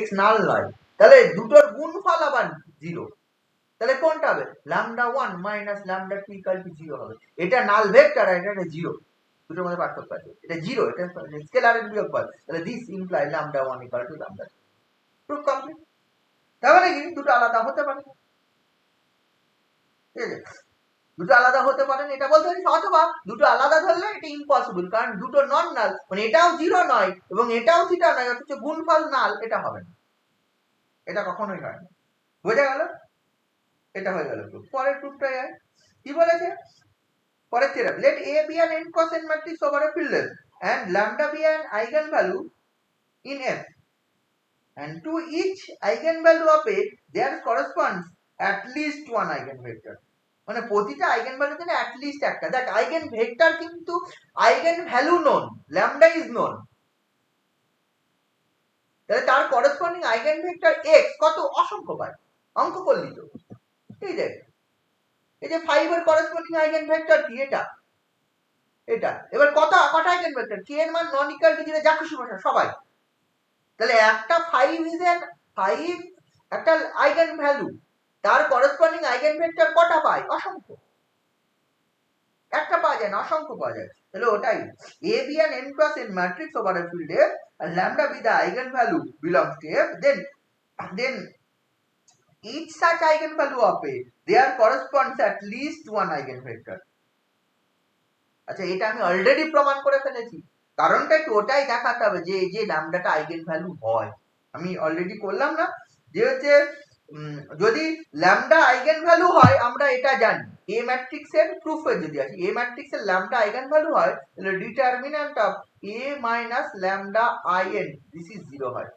x নাল নয়, তাহলে দুটোর গুণফল আবার 0, তাহলে কোনটা হবে? λ1 minus λ2 equal to 0 হবে। এটা নাল ভেক্টর আর এটা 0, দুটোর মধ্যে পার্থক্য আছে, এটা 0, এটা স্কেলারের বিয়োগফল, তাহলে this imply λ1 equal to λ2। Proof complete. তার মানে কি দুটো আলাদা হতে পারে, ঠিক আছে? দুটো আলাদা হতে পারে না এটা বলতে পারিস, অথবা দুটো আলাদা ধরলে এটা ইম্পসিবল, কারণ দুটো নন নাল, মানে এটাও জিরো নয় এবং এটাও থিটা নয়, অথচ গুণফল নাল, এটা হবে না, এটা কখনোই হয় না। বোঝা গেল? এটা হয়ে গেল প্রুফ। পরের প্রুফটাই হয় কি বলেছে, পরের theorem, let A be an n cross n matrix over a field F and lambda be an eigenvalue in F, and to each eigenvalue of A there corresponds at least one eigenvector, মানে প্রতিটা আইগেনভ্যালুর জন্য at least একটা। দেখ eigen vector কিন্তু eigen value known, lambda is known, তাহলে তার corresponding eigen vector x কত, অসংখ্য পায়, অঙ্ক করলি তো। এই দেখ, এই যে 5 এর করসপন্ডিং আইগেন ভেক্টর কি, এটা এটা এবার কটা আইগেন ভেক্টর, k এর মান নন ইকুয়াল টু 0, যা খুশি বসা সবাই, তাহলে একটা 5 ইজ এন 5 একটা আইগেন ভ্যালু, তার করসপন্ডিং আইগেন ভেক্টর কটা পায়, অসংখ্য, একটা পাওয়া যায় না, অসংখ্য পাওয়া যায়। তাহলে ওটাই A be an n cross n matrix over a field F and lambda be the eigenvalue belongs to F, then each such eigenvalue of A there corresponds at least one eigenvector। আচ্ছা এটা আমি already প্রমাণ করে ফেলেছি, কারণটা একটু ওটাই দেখাতে হবে যে এই যে ল্যামডাটা আইগেন ভ্যালু হয়, আমি অলরেডি করলাম না যে হচ্ছে যদি ল্যামডা আইগেন ভ্যালু হয় আমরা এটা জানি, এ ম্যাট্রিক্সের প্রুফে যদি আসি, এ ম্যাট্রিক্সের ল্যামডা আইগেন ভ্যালু হয় তাহলে determinant of A minus lambda in this is 0 হয়,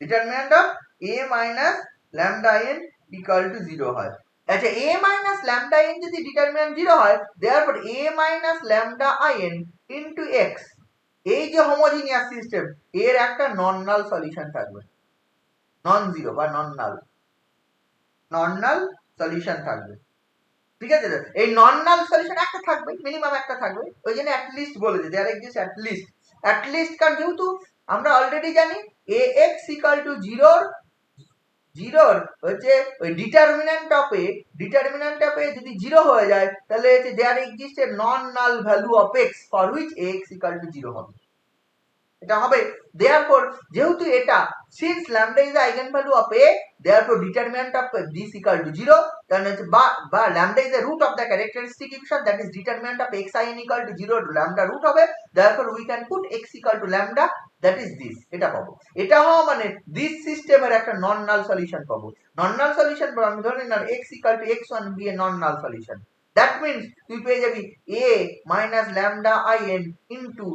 determinant of A minus lambda in equal to 0 হয়। আচ্ছা a মাইনাস ল্যামডা n যদি ডিটারমিন্যান্ট 0 হয়, therefore a minus lambda in into x, এই যে homogeneous system, এর একটা নন নাল সলিউশন থাকবে, নন জিরো বা নন নাল সলিউশন থাকবে, ঠিক আছে? এই নন নাল সলিউশন একটা থাকবে, মিনিমাম একটা থাকবে, ওই জন্য অ্যাট লিস্ট বলেছে, দেয়ার এক্সিস্ট অ্যাট লিস্ট, কারণ যেহেতু আমরা অলরেডি জানি ax ইকুয়াল টু 0 হচ্ছে ওই ডিটারমিন্যান্ট অফ এ যদি 0 হয়ে যায় তাহলে হচ্ছে there exist a non null value of x for which ax equal to 0 হবে, এটা হবে। therefore যেহেতু এটা since lambda is the eigenvalue of a, therefore determinant of this equal to 0, তাহলে হচ্ছে বা lambda is the root of the characteristic equation, that is determinant of xin equal to 0 lambda root হবে, therefore we can put x equal to lambda, that is this, এটা পাবো। এটা হওয়া মানে this সিস্টেমের একটা নন নাল সলিউশন পাবো। নন null solution আমি ধরে নিলাম x equal to x1 be a non null solution, that means তুই পেয়ে যাবি a minus lambda in into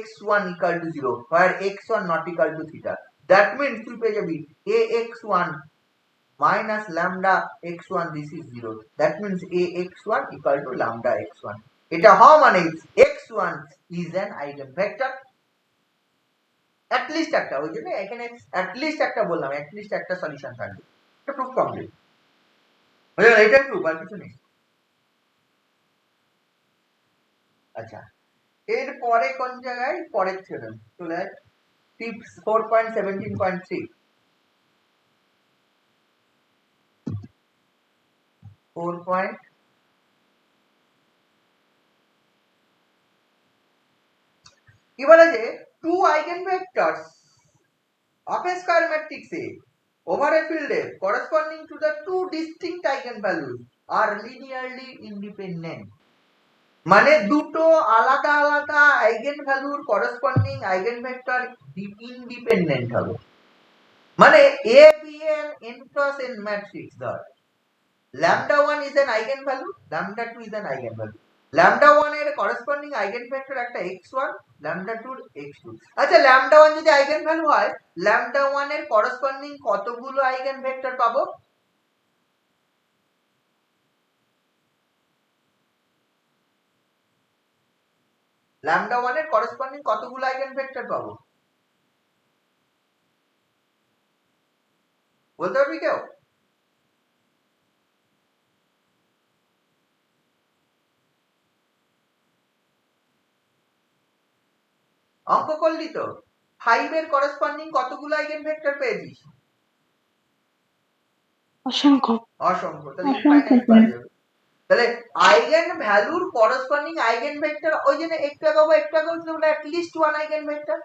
x1 equal to 0 where x1 not equal to theta, that means তুই পেয়ে যাবি ax1 minus lambda x1 this is 0, that means ax1 equal to lambda x1, এটা হওয়া মানে x1 is an eigenvector, at least একটা, ওই জন্য এখানে at least একটা বললাম, at least একটা সলিউশন থাকবে, এটা প্রুফ কমপ্লিট হয়ে গেল, এটা প্রুফ আর কিছু নেই। আচ্ছা এর পরে কোন জায়গায়, পরের থিওরেম চলে যায়, টিপস 4.17.3 4. কি বলে যে two eigenvectors of a square matrix A over a field F corresponding to the two distinct eigenvalues are linearly independent, মানে দুটো আলাদা আলাদা আইগেন ভ্যালুর করসপন্ডিং আইগেন ভেক্টর ইন্ডিপেন্ডেন্ট হবে, মানে a b n n cross n matrix ধর lambda 1 is an eigenvalue, lambda 2 is an eigenvalue, lambda 1 এর corresponding eigen vector একটা x1, lambda 2 x2। আচ্ছা lambda 1 যদি আইগেন ভ্যালু হয়, lambda 1 এর করসপন্ডিং কতগুলো আইগেন ভেক্টর পাবো, lambda 1 এর করসপন্ডিং কতগুলো আইগেন ভেক্টর পাবো, বলতে পারবি কেউ? অঙ্ক করলি তো, 5 এর করসপন্ডিং কতগুলো আইগেন ভেক্টর পেয়েছিস, অসংখ্য। অসংখ্য, তাহলে ইনফাইনাইট পাওয়া যাবে। তাহলে আইগেন ভ্যালুর করসপন্ডিং আইগেন ভেক্টর, ওই জন্য একটু আগে বলে at least one eigenvector,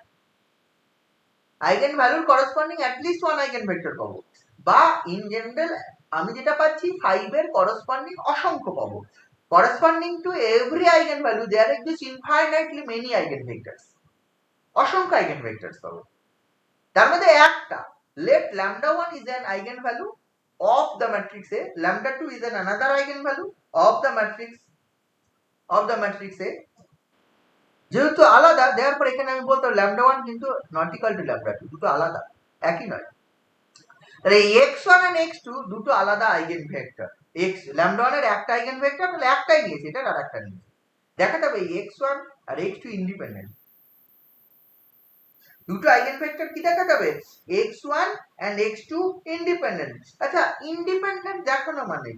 eigen ভ্যালুর corresponding at least one eigenvector পাবো, বা ইন জেনারেল আমি যেটা পাচ্ছি 5 এর করসপন্ডিং অসংখ্য পাবো। Corresponding to every eigenvalue there exist infinitely many eigenvectors, অসংখ্য আইগেন ভেক্টরস পাবো। তার মধ্যে একটা let lambda 1 is an eigenvalue of the matrix A, lambda 2 is an another eigenvalue of the matrix A, যেহেতু আলাদা therefore এখানে আমি বলতে lambda 1 কিন্তু not equal to lambda 2, দুটো আলাদা, একই নয়। তাহলে x1 and x2 দুটো আলাদা আইগেন ভেক্টর। x lambda 1 এর একটা আইগেন ভেক্টর তাহলে একটাই নিয়েছে, এটা আর একটা নিয়েছে। দেখা যাবে x1 আর x2 ইন্ডিপেন্ডেন্ট। দুটো আইগেন ভেক্টর কি দেখা যাবে x1 and x2 ইন্ডিপেন্ডেন্ট। আচ্ছা ইন্ডিপেন্ডেন্ট দেখানো মানে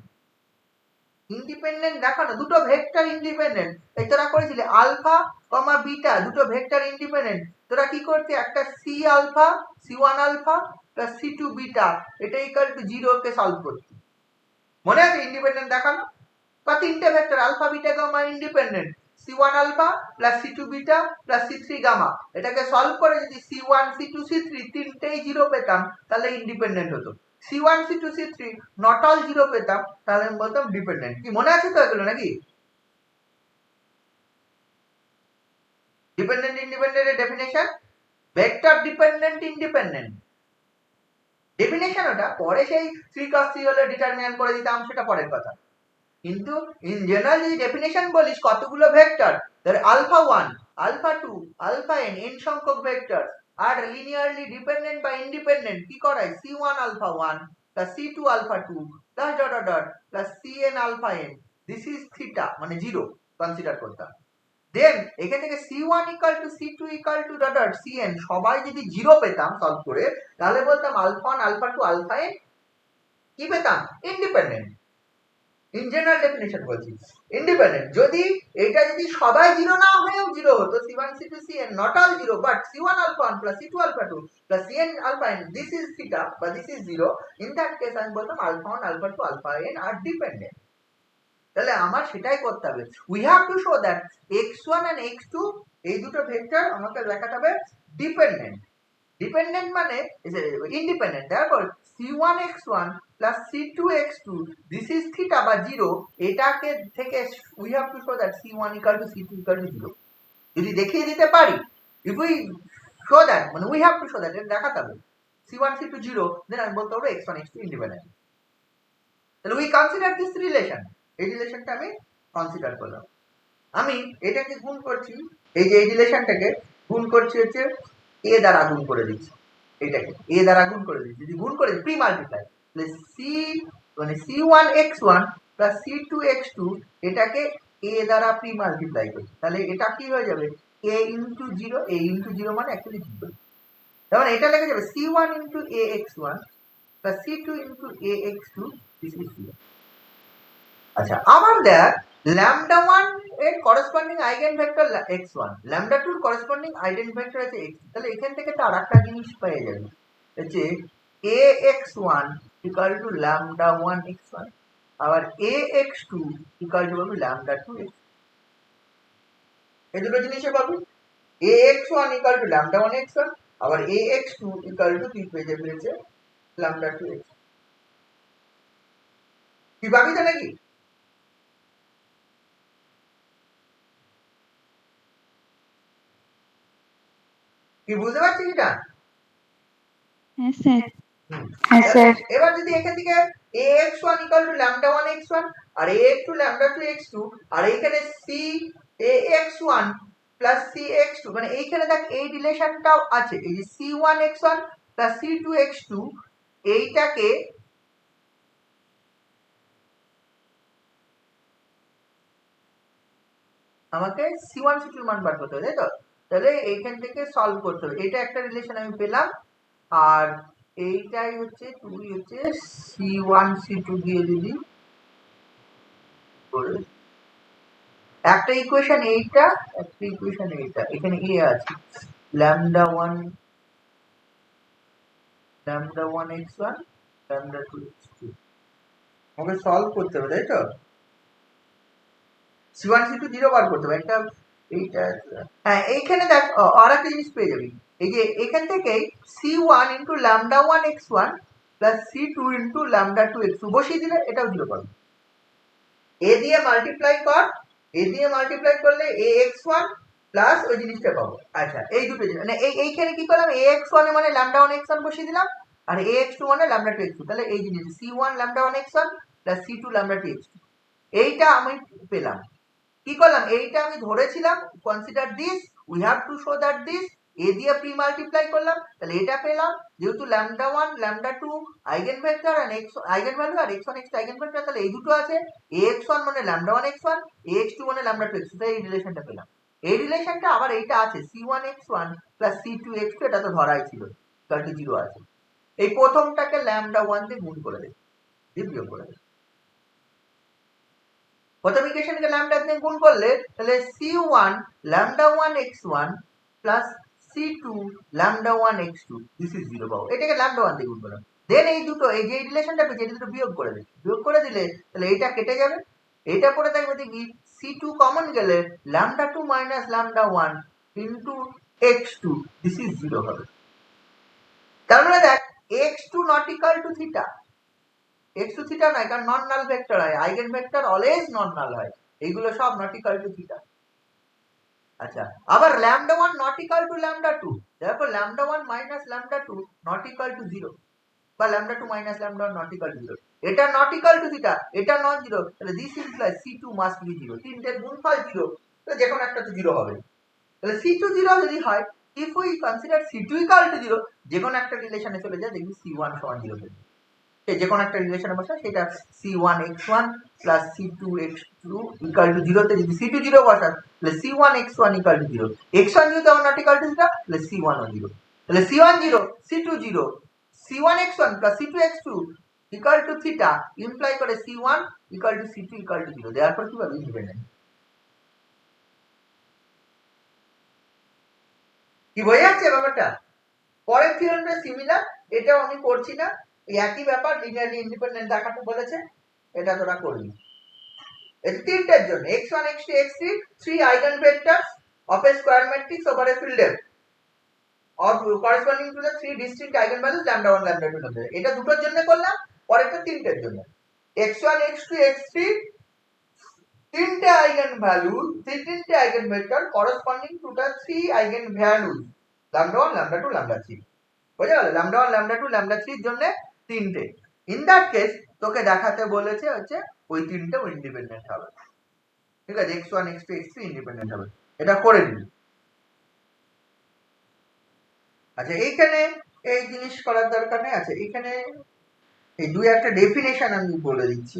ইন্ডিপেন্ডেন্ট দেখানো, দুটো ভেক্টর ইন্ডিপেন্ডেন্ট। এই তোরা করেছিলে আলফা কমা বিটা দুটো ভেক্টর ইন্ডিপেন্ডেন্ট, তোরা কি করতে একটা c alpha c1 alpha plus c2 beta এটা ইকুয়াল টু 0 কে সলভ করতে, মনে আছে ইন্ডিপেন্ডেন্ট দেখানো? বা তিনটে vector alpha beta gamma independent, c1 alpha plus c2 beta plus c3 gamma, এটাকে সলভ করে যদি c1 c2 c3 তিনটেই 0 পেতাম তাহলে ইন্ডিপেন্ডেন্ট হতো। c1 c2 c3 not all 0 পেতাম তাহলে আমি বলতাম ডিপেন্ডেন্ট। কি মনে আছে তো এগুলো নাকি? ডিপেন্ডেন্ট ইন্ডিপেন্ডেন্টের definition, vector dependent independent definition, ওটা পরে সেই 3 × 3 হলে ডিটারমিনেন্ট করে দিতাম, সেটা পরের কথা। কিন্তু ইন জেনারেল যদি ডেফিনেশন বলিস কতগুলো ভেক্টর, তাহলে alpha 1 alpha 2 alpha n n সংখ্যক ভেক্টর আর লিনিয়ারলি ডিপেন্ডেন্ট বা ইন্ডিপেন্ডেন্ট কি করায় c1 alpha 1 plus c2 alpha 2 plus dot dot dot plus cn alpha n, this is theta মানে 0 কনসিডার করতাম। দেন এখান থেকে c1 equal to c2 equal to dot dot cn সবাই যদি 0 পেতাম সলভ করে, তাহলে বলতাম আলফা 1 আলফা 2 আলফা n কি পেতাম ইন্ডিপেন্ডেন্ট। ইন জেনারেল ডেফিনেশন বলছি ইন্ডিপেন্ডেন্ট। যদি এটা যদি সবাই 0 না হয়েও 0 হতো c1 c2 cn not all 0 but c1 alpha 1 plus c2 alpha 2 plus cn alpha n this is theta but this is 0, in that case আমি বলতাম alpha 1 alpha 2 alpha n are dependent। তাহলে আমার সেটাই করতে হবে, we have to show that x1 and x2 এই দুটো vector আমাকে দেখাতে হবে ডিপেন্ডেন্ট। ডিপেন্ডেন্ট মানে independent, therefore c1 x1 plus c2 x2 this is theta বা 0, এটাকে থেকে we have to show that c1 equal to c2 equal to 0 যদি দেখিয়ে দিতে পারি, if we show that মানে we have to show that, এটা দেখাতে হবে c1 c2 0, then আমি বলতে পারবো x1 x2 ইন্ডিপেন্ডেন্ট। তাহলে we consider this relation, এই রিলেশনটা আমি কনসিডার করলাম। আমি এটাকে গুণ করছি, এই যে এই রিলেশনটাকে গুণ করছি হচ্ছে a দ্বারা গুণ করে দিচ্ছি, এটাকে a দ্বারা গুণ করে দিচ্ছি, যদি গুণ করে প্রি মাল্টিপ্লাই তাহলে c মানে c1 x1 plus c2 x2 এটাকে a দ্বারা প্রি মাল্টিপ্লাই করি, তাহলে এটা কি হয়ে যাবে a ইনটু 0, a ইনটু 0 মানে অ্যাকচুয়ালি 0, তার মানে এটা লেখা যাবে c1 into ax1 plus c2 into ax2 this is 0। আচ্ছা আবার দেখ lambda 1 এর corresponding eigen vector x1, lambda 2 এর করসপন্ডিং আইগেন ভেক্টর আছে x, তাহলে এখান থেকে তো আরেকটা জিনিস পেয়ে যাবে হচ্ছে ax1 equal to lambda 1 x1 আবার ax2 equal to lambda 2 x, এই দুটো জিনিসে পাবো ax1 equal to lambda 1 x1 আবার ax2 ইকুয়াল টু কি পেয়ে যাবে হচ্ছে lambda 2 x। কি বাকি তো নাকি? কি বুঝতে পারছিস এটা? হ্যাঁ স্যার। হ্যাঁ স্যার। এবার যদি এখান থেকে ax1 equal to lambda 1 x1 R ax2 lambda 2 x2 আর এইখানে c ax1 plus c x2 মানে এইখানে দেখ এই রিলেশনটাও আছে, এই যে c1 x1 plus c2 x2 এইটাকে আমাকে c1 c2 এর মান বার করতে হবে, তাই তো? তাহলে এইখান থেকে সলভ করতে হবে, এটা একটা রিলেশন আমি পেলাম, আর এইটাই হচ্ছে তুই হচ্ছে c1 c2 দিয়ে দিবি, একটা ইকুয়েশন এইটা একটা ইকুয়েশন এইটা, এখানে a আছে lambda 1 x1 lambda 2 x2 ওকে সলভ করতে হবে, তাই তো? c1 c2 0 বার করতে হবে, একটা এইটা হ্যাঁ এইখানে দেখ আর একটা জিনিস পেয়ে যাবি, এই যে এখান থেকে c1 into lambda 1 x1 plus C2 into lambda 2x2 বসিয়ে দিলে এটাও 0 পাবে। এ দিয়ে মাল্টিপ্লাই করলে ax1 প্লাস ওই জিনিসটা পাবো। আচ্ছা এই দুটো মানে এইখানে কি করলাম, ax1 এ মানে ল্যামডা 1 x1 বসিয়ে দিলাম, আর ax2 মানে ল্যামডা 2x2, তাহলে এই জিনিস c1 lambda 1 x1 plus c2 lambda 2x2 এইটা আমি পেলাম। কি করলাম, এইটা আমি ধরেছিলাম, consider this, we have to show that this, A দিয়ে প্রি মাল্টিপ্লাই করলাম, তাহলে এটা পেলাম। যেহেতু ল্যামডা 1 ল্যামডা 2 আইগেনভেক্টর আর x আইগেনভ্যালু আর x1 x2 আইগেনভেক্টর, তাহলে এই দুটো আছে, ax1 মানে ল্যামডা 1 x1, ax2 মানে ল্যামডা 2 x2, তাই এই রিলেশনটা পেলাম। এই রিলেশনটা আবার এইটা আছে c1 x1 plus c2 x2, এটা তো ধরাই ছিল, ইকুয়াল টু 0 আছে। এই প্রথমটাকে ল্যামডা 1 দিয়ে গুণ করে দেব, বিয়োগ করে দেব। প্রথম ইকুয়েশনকে ল্যামডা দিয়ে গুণ করলে তাহলে c1 lambda 1 x1 plus c2 lambda 1 x2 this is 0 পাবো। এটাকে ল্যামডা 1 দিয়ে গুণ করলাম, দেন এই দুটো, এই যে রিলেশনটা পেয়েছি এই দুটো বিয়োগ করে দিই, বিয়োগ করে দিলে তাহলে এইটা কেটে যাবে, এইটা পড়ে থাকবে দেখি c2 কমন গেলে lambda 2 minus lambda 1 into x2 this is 0 হবে। তার মানে দেখ x2 not equal to theta, x2 theta নয়, কারণ নন নাল ভেক্টর হয়, আইগেন ভেক্টর অলওয়েজ নন নাল হয়, এইগুলো সব নট ইকুয়াল টু থিটা। আচ্ছা, আবার lambda 1 not equal to lambda 2, দেখো lambda 1 minus lambda 2 not equal to 0, বা lambda 2 minus lambda 1 not equal to 0, এটা নট ইকুয়াল টু থিটা, এটা নন 0, তাহলে this implies c2 must be 0, তিনটের গুণফল 0, তো যে কোনো একটা তো 0 হবে। তাহলে c2 0 যদি হয়, if we consider c2 equal to 0, যে কোনো একটা রিলেশনে চলে যায়, দেখবি c1 সমান 0 হবে। যে কোনো একটা রিলেশনে বসা, সেটা c1 x1 plus c2 x2 equal to 0 তে যদি c2 0 বসাস, তাহলে c1 x1 equal to 0, x1 যেহেতু আমার নট ইকুয়াল টু 0, তাহলে c1 ও 0, তাহলে c1 0 c2 0, c1 x1 plus c2 x2 equal to theta imply করে c1 equal to c2 equal to 0, দেওয়ার পর কি পাবি, ইন্ডিপেন্ডেন্ট। কি বোঝা যাচ্ছে ব্যাপারটা? পরের থিওরেমটা সিমিলার, এটাও আমি করছি না, এই একই ব্যাপার, লিনিয়ারলি ইন্ডিপেন্ডেন্ট দেখাতে বলেছে, এটা তোরা করবি। এটা তিনটের জন্য x1 x2 x3 three eigenvectors of a square matrix over a field F or corresponding to the three distinct eigenvalues lambda 1 lambda 2 lambda, এটা দুটোর জন্য করলাম, পরেরটা তিনটের জন্য x1 x2 x3 তিনটে আইগেনভ্যালু, তিনটে eigenvector corresponding to the three eigenvalues lambda 1 lambda 2 lambda 3, বুঝা গেল? lambda 1 lambda 2 lambda 3 এর জন্য তিনটে। ইন দ্যাট কেস তোকে দেখাতে বলেছে হচ্ছে ওই তিনটেও ইন্ডিপেন্ডেন্ট হবে, ঠিক আছে, x1 x2 x3 ইন্ডিপেন্ডেন্ট হবে, এটা করে দিবি। আচ্ছা এইখানে এই জিনিস করার দরকার নেই, আছে এইখানে এই দুই একটা ডেফিনেশন আমি বলে দিচ্ছি।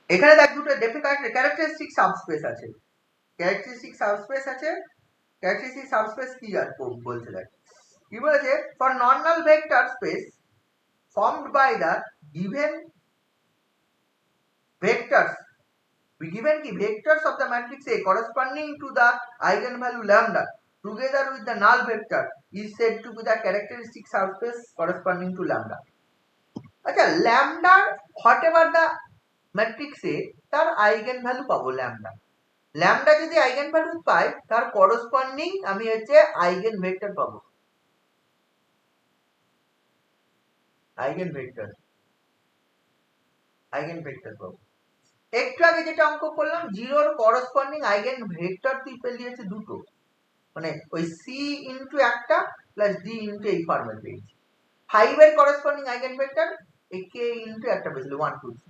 এখানে দেখ দুটো ক্যারেক্টারিস্টিক সাবস্পেস আছে, ক্যারেক্টারিস্টিক সাবস্পেস আছে, ক্যারেক্টারিস্টিক সাবস্পেস কি আর বলছে দেখ কি বলেছে, for non null vector space formed by the given vectors, given ki vectors of the matrix A corresponding to the eigenvalue lambda together with the null vector is said to be the characteristic subspace corresponding to lambda. আচ্ছা lambda whatever the matrix A তার eigenvalue পাবো lambda, lambda যদি eigenvalue পাই তার corresponding আমি হচ্ছে eigenvector পাবো, eigenvector পাবো। একটু আগে যেটা অঙ্ক করলাম, জিরোর করসপন্ডিং আইগেন ভেক্টর তুই পেলি হচ্ছে দুটো, মানে ওই সি ইনটু একটা প্লাস ডি ইনটু এই ফর্মে পেয়েছি। 5 এর করসপন্ডিং আইগেন ভেক্টর এই কে ইনটু একটা পেয়েছিল 1 2 3।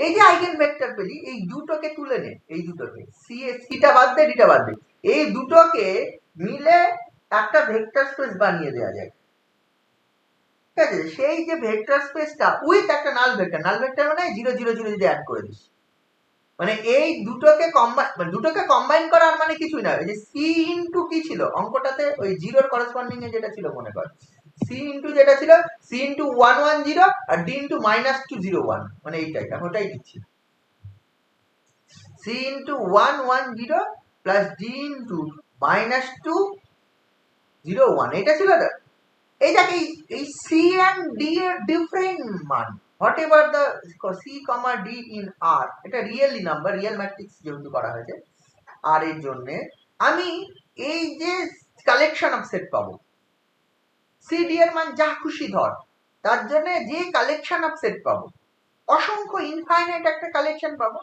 এই যে আইগেন ভেক্টর পেলি, এই দুটোকে তুলে নে, এই দুটোকে সিটা বাদ দে, ডিটা বাদ দে, এই দুটোকে মিলে একটা ভেক্টর স্পেস বানিয়ে দেওয়া যায়, ঠিক আছে? সেই যে ভেক্টর স্পেসটা উইথ একটা নাল ভেক্টর মানে 0 0 0 যদি অ্যাড করে দিস, মানে এই দুটোকে কম্বাইন করার মানে কিছুই না, এই যে সি ইনটু কি ছিল অঙ্কটাতে ওই জিরোর করসপন্ডিং এ যেটা ছিল মনে কর, সি ইনটু যেটা ছিল সি ইনটু 1 1 0 আর ডি ইনটু -2 0 1, মানে এইটাই ওটাই দিচ্ছি, c into 1 1 0 plus d into -2 0 1, এটা ছিল না। এই দেখ এই সি এন্ড ডি এর ডিফারেন্ট মান, whatever the c comma d in r, এটা রিয়েলি নাম্বার, রিয়েল ম্যাট্রিক্স যেহেতু করা হয়েছে আর এর জন্য আমি এই যে কালেকশন অফ সেট পাবো, সিডি এর মান যা খুশি ধর, তার জন্য যে কালেকশন অফ সেট পাবো, অসংখ্য ইনফাইনাইট একটা কালেকশন পাবো।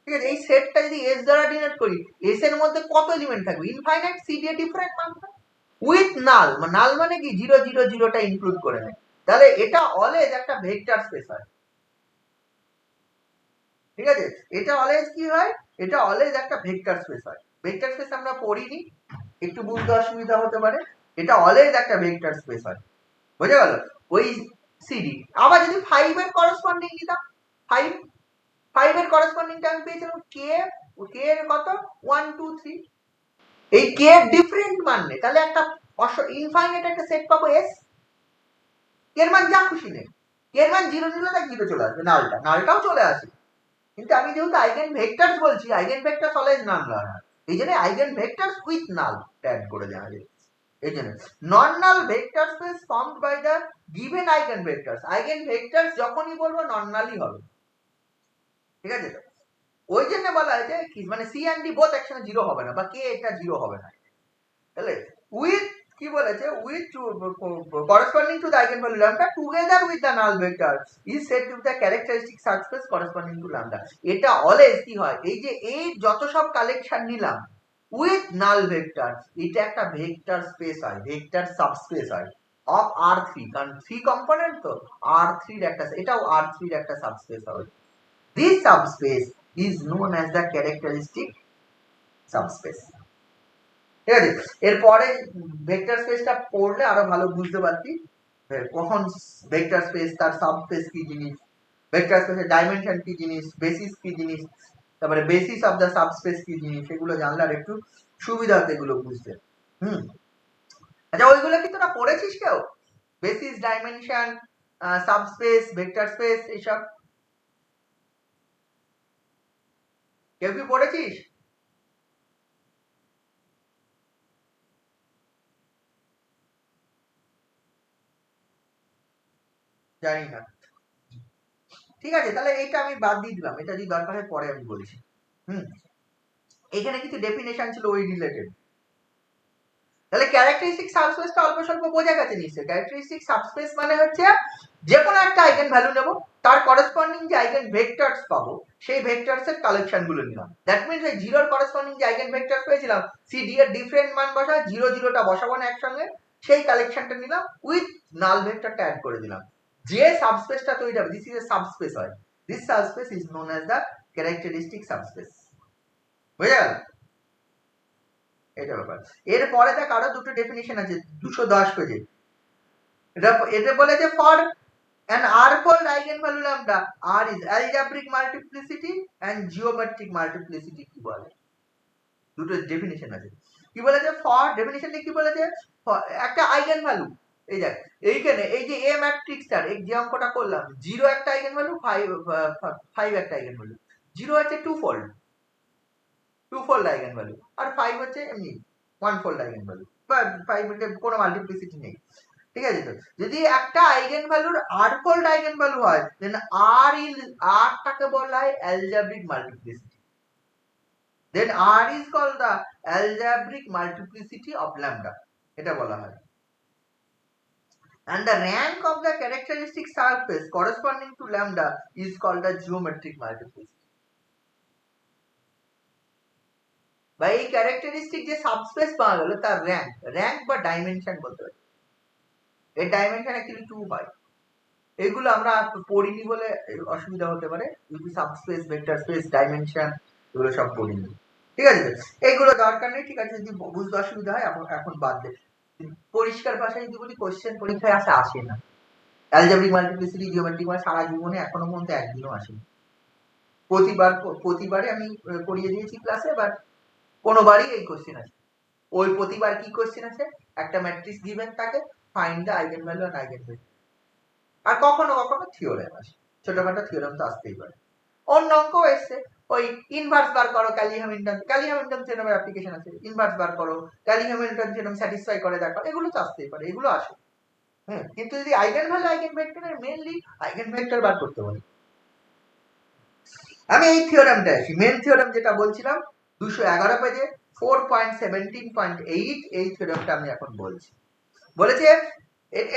ঠিক আছে, এই সেটটা যদি এস দ্বারা ডিনোট করি, এস এর মধ্যে কত এলিমেন্ট থাকবে? ইনফাইনাইট, সিডি এর ডিফারেন্ট মান উইথ নাল। নাল মানে কি? 0 0 0টা ইনক্লুড করে নেয়। তাহলে এটা অলওয়েজ একটা ভেক্টর স্পেস হয়। ঠিক আছে, এটা অলওয়েজ কি হয়? এটা অলওয়েজ একটা ভেক্টর স্পেস হয়। ভেক্টর স্পেস আমরা পড়িনি, একটু বুঝতে অসুবিধা হতে পারে। এটা অলওয়েজ একটা ভেক্টর স্পেস হয়, বুঝে গেল? ওই সিডি। আবার যদি 5 এর করসপন্ডিং নিতাম, 5 এর করসপন্ডিংটা আমি পেয়েছিলাম কে, কে এর কত? 1 2 3। এই কে এর ডিফারেন্ট মান নেই, তাহলে একটা ইনফাইনাইট একটা সেট পাবো এস, এর মান যা খুশি নেই। এর মান 0 0 তাই 0 চলে আসবে, নালটাও চলে আসে। কিন্তু আমি যেহেতু আইগেন ভেক্টরস বলছি, আইগেন ভেক্টরস অলওয়েজ নাল হয়। এই জন্য eigenvectors with null add করে দেওয়া যায়। এই জন্য non null vector space formed by the given eigenvectors. Eigenvectors যখনই বলবো নন নালই হবে। ঠিক আছে, ওই জন্য বলা হয়েছে কি, মানে সি এন্ড ডি বোথ একসাথে 0 হবে না, বা কে এটা 0 হবে না। তাহলে উইথ কি বলেছে? With corresponding to the eigenvalue lambda together with the null vector is said to be the characteristic subspace corresponding to lambda. এটা অলওয়েজ কি হয়? এই যে এই যত সব কালেকশন নিলাম উইথ নাল ভেক্টর, এটা একটা ভেক্টর স্পেস হয়, ভেক্টর সাবস্পেস হয় অফ R3, কারণ 3 কম্পোনেন্ট তো R3 এর একটা, এটাও R3 এর একটা সাবস্পেস হবে। This subspace is known as the characteristic subspace. ঠিক আছে, এরপরে ভেক্টর স্পেসটা পড়লে আরো ভালো বুঝতে পারতি কখন ভেক্টর স্পেস, তার সাবস্পেস কি জিনিস, ভেক্টর স্পেসের ডাইমেনশন কি জিনিস, বেসিস কি জিনিস, তারপরে বেসিস অফ দ্য সাবস্পেস কি জিনিস, এগুলো জানলে আর একটু সুবিধা হতো এগুলো বুঝতে। আচ্ছা, ওইগুলো কি তোরা পড়েছিস কেউ? Basis, dimension, subspace, vector space, এইসব কেউ কি পড়েছিস? জানি না। ঠিক আছে, তাহলে এইটা আমি বাদ দিয়ে দিলাম, এটা যদি দরকার হয় পরে আমি বলছি। এখানে কিছু ডেফিনেশন ছিল ওই রিলেটেড। তাহলে ক্যারেক্টারিস্টিক সাবস্পেসটা অল্প স্বল্প বোঝা গেছে নিশ্চয়ই। ক্যারেক্টারিস্টিক সাবস্পেস মানে হচ্ছে যে কোনো একটা আইগেন ভ্যালু নেব, তার করসপন্ডিং যে আইগেন ভেক্টরস পাবো, সেই ভেক্টরস এর কালেকশন গুলো নিলাম। দ্যাট মিন্স এই জিরোর করসপন্ডিং যে আইগেন ভেক্টরস পেয়েছিলাম, সিডি এর ডিফারেন্ট মান বসা, 0 0টা বসাবো না একসঙ্গে, সেই কালেকশনটা নিলাম উইথ নাল ভেক্টরটা অ্যাড করে দিলাম। যে সাবস্পেসটা তৈরি হবে, দিস ইজ এ সাবস্পেস হয়। This subspace is known as the characteristic subspace. বুঝা গেল? এটা ব্যাপার। এরপরে দেখ আরো দুটো ডেফিনিশন আছে 210 পেজে। এটা বলে যে for an r-fold eigenvalue lambda, r is algebraic multiplicity and geometric multiplicity কি বলে? দুটো ডেফিনিশন আছে। কি বলেছে? ফর ডেফিনিশনে কি বলেছে? একটা আইগেন ভ্যালু, এই দেখ এইখানে এই যে এ ম্যাট্রিক্সটার এই যে অঙ্কটা করলাম, 0 একটা আইগেন ভ্যালু, 5 একটা আইগেন ভ্যালু। 0 হচ্ছে টু ফোল্ড আইগেন ভ্যালু, আর 5 হচ্ছে এমনি ওয়ান ফোল্ড আইগেন ভ্যালু, বা 5 এর কোনো মাল্টিপ্লিসিটি নেই। ঠিক আছে, তো যদি একটা আইগেন ভ্যালুর r ফোল্ড আইগেন ভ্যালু হয়, দেন r টাকে বলা হয় algebraic multiplicity. Then r is called the algebraic multiplicity of lambda, এটা বলা হয়। And the rank of the characteristic surface corresponding to lambda is called the geometric multiplicity. বা এই characteristic যে সাবস্পেস পাওয়া গেল, তার র্যাঙ্ক বা ডাইমেনশন বলতে পারি। এর ডাইমেনশন অ্যাকচুয়ালি 2 হয়। এগুলো আমরা পড়িনি বলে অসুবিধা হতে পারে, যদি সাবস্পেস, ভেক্টর স্পেস, ডাইমেনশন এগুলো সব পড়িনি। ঠিক আছে, এইগুলো দরকার নেই। ঠিক আছে, যদি বুঝতে অসুবিধা হয় এখন বাদ দে। পরিষ্কার ভাষায় যদি বলি, কোশ্চেন পরীক্ষায় আসে না। অ্যালজেব্রিক মাল্টিপ্লিসিটি, জিওমেট্রিক মানে সারা জীবনে এখনো পর্যন্ত একদিনও আসেনি। প্রতিবারে আমি করিয়ে দিয়েছি ক্লাসে, বাট কোনোবারই এই কোশ্চেন আছে। ওই প্রতিবার কি কোশ্চেন আছে? একটা ম্যাট্রিক্স গিভেন থাকে, find the eigen value and eigenvector. আর কখনো কখনো থিওরেম আসে, ছোটখাটো থিওরেম তো আসতেই পারে। অন্য অঙ্ক এসছে, ওই ইনভার্স বার করো, ক্যালি-হ্যামিল্টন থিওরেমের অ্যাপ্লিকেশন আছে, ইনভার্স বার করো, ক্যালি-হ্যামিল্টন থিওরেম স্যাটিসফাই করে দেখো, এগুলো তো আসতেই পারে, এগুলো আসে। কিন্তু যদি আইগেন ভ্যালু, আইগেন ভেক্টরের মেইনলি আইগেন ভেক্টর বার করতে পারি। আমি এই থিওরেমটা আসি, মেন থিওরেম যেটা বলছিলাম 211 পেজে, 4.17.8 এই থিওরেমটা আমি এখন বলছি। বলেছে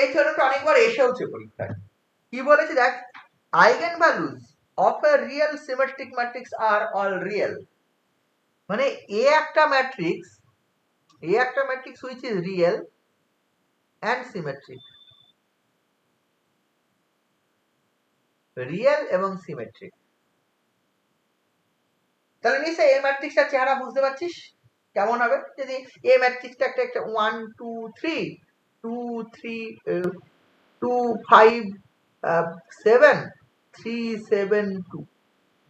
এই থিওরেমটা অনেকবার এসেওছে পরীক্ষায়। কি বলেছে দেখ, eigenvalues of a real symmetric matrix are all real. মানে এ একটা matrix which is real and symmetric, real এবং সিমেট্রিক। তাহলে নিশ্চয়ই এই ম্যাট্রিক্সটার চেহারা বুঝতে পারছিস কেমন হবে। যদি এই ম্যাট্রিক্সটা একটা 1 2 3 2 3 2 5 7 3 7 2,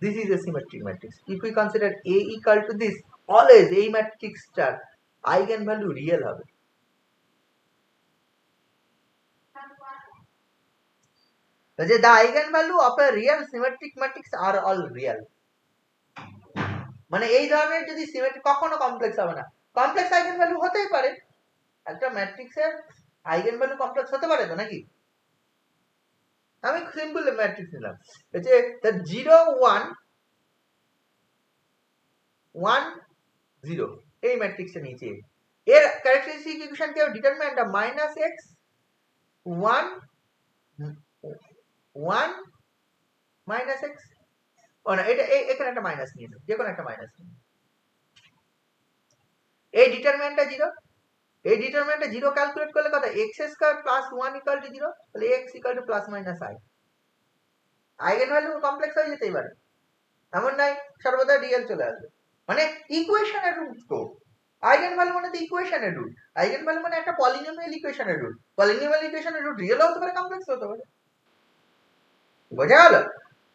this is a symmetric matrix. If we consider A equal to this, always এই ম্যাট্রিক্সটার আইগেন ভ্যালু রিয়েল হবে। যে the eigenvalue of a real symmetric matrix are all real, মানে এই ধরনের যদি সিমেট্রিক কখনো কমপ্লেক্স হবে না। কমপ্লেক্স আইগেন ভ্যালু হতেই পারে, একটা ম্যাট্রিক্সের আইগেন ভ্যালু কমপ্লেক্স হতে পারে তো নাকি। আমি সিম্পল ম্যাট্রিক্স নিলাম, যে 0 1 1 0 এই ম্যাট্রিক্সের নিচে এর ক্যারেক্টারিস্টিক ইকুয়েশন কে determinant minus x 1 1 minus x, ও না এটা এখানে একটা মাইনাস নিয়ে নাও, যে কোনো একটা মাইনাস নিয়ে। এই ডিটারমিন্যান্টটা 0, এই ডিটারমিন্যান্টটা 0 ক্যালকুলেট করলে কত, x square plus 1 equal to 0, তাহলে x equal to plus minus i। Eigen value complex হয়ে যেতেই পারে, এমন নাই সর্বদা রিয়েল চলে আসবে। মানে ইকুয়েশনের রুট তো আইগেন ভ্যালু মানে তো ইকুয়েশনের রুট, আইগেন ভ্যালু মানে একটা পলিনোমিয়াল ইকুয়েশনের রুট, পলিনোমিয়াল ইকুয়েশনের রুট রিয়েল হতে পারে কমপ্লেক্স হতে পারে, বোঝা গেল।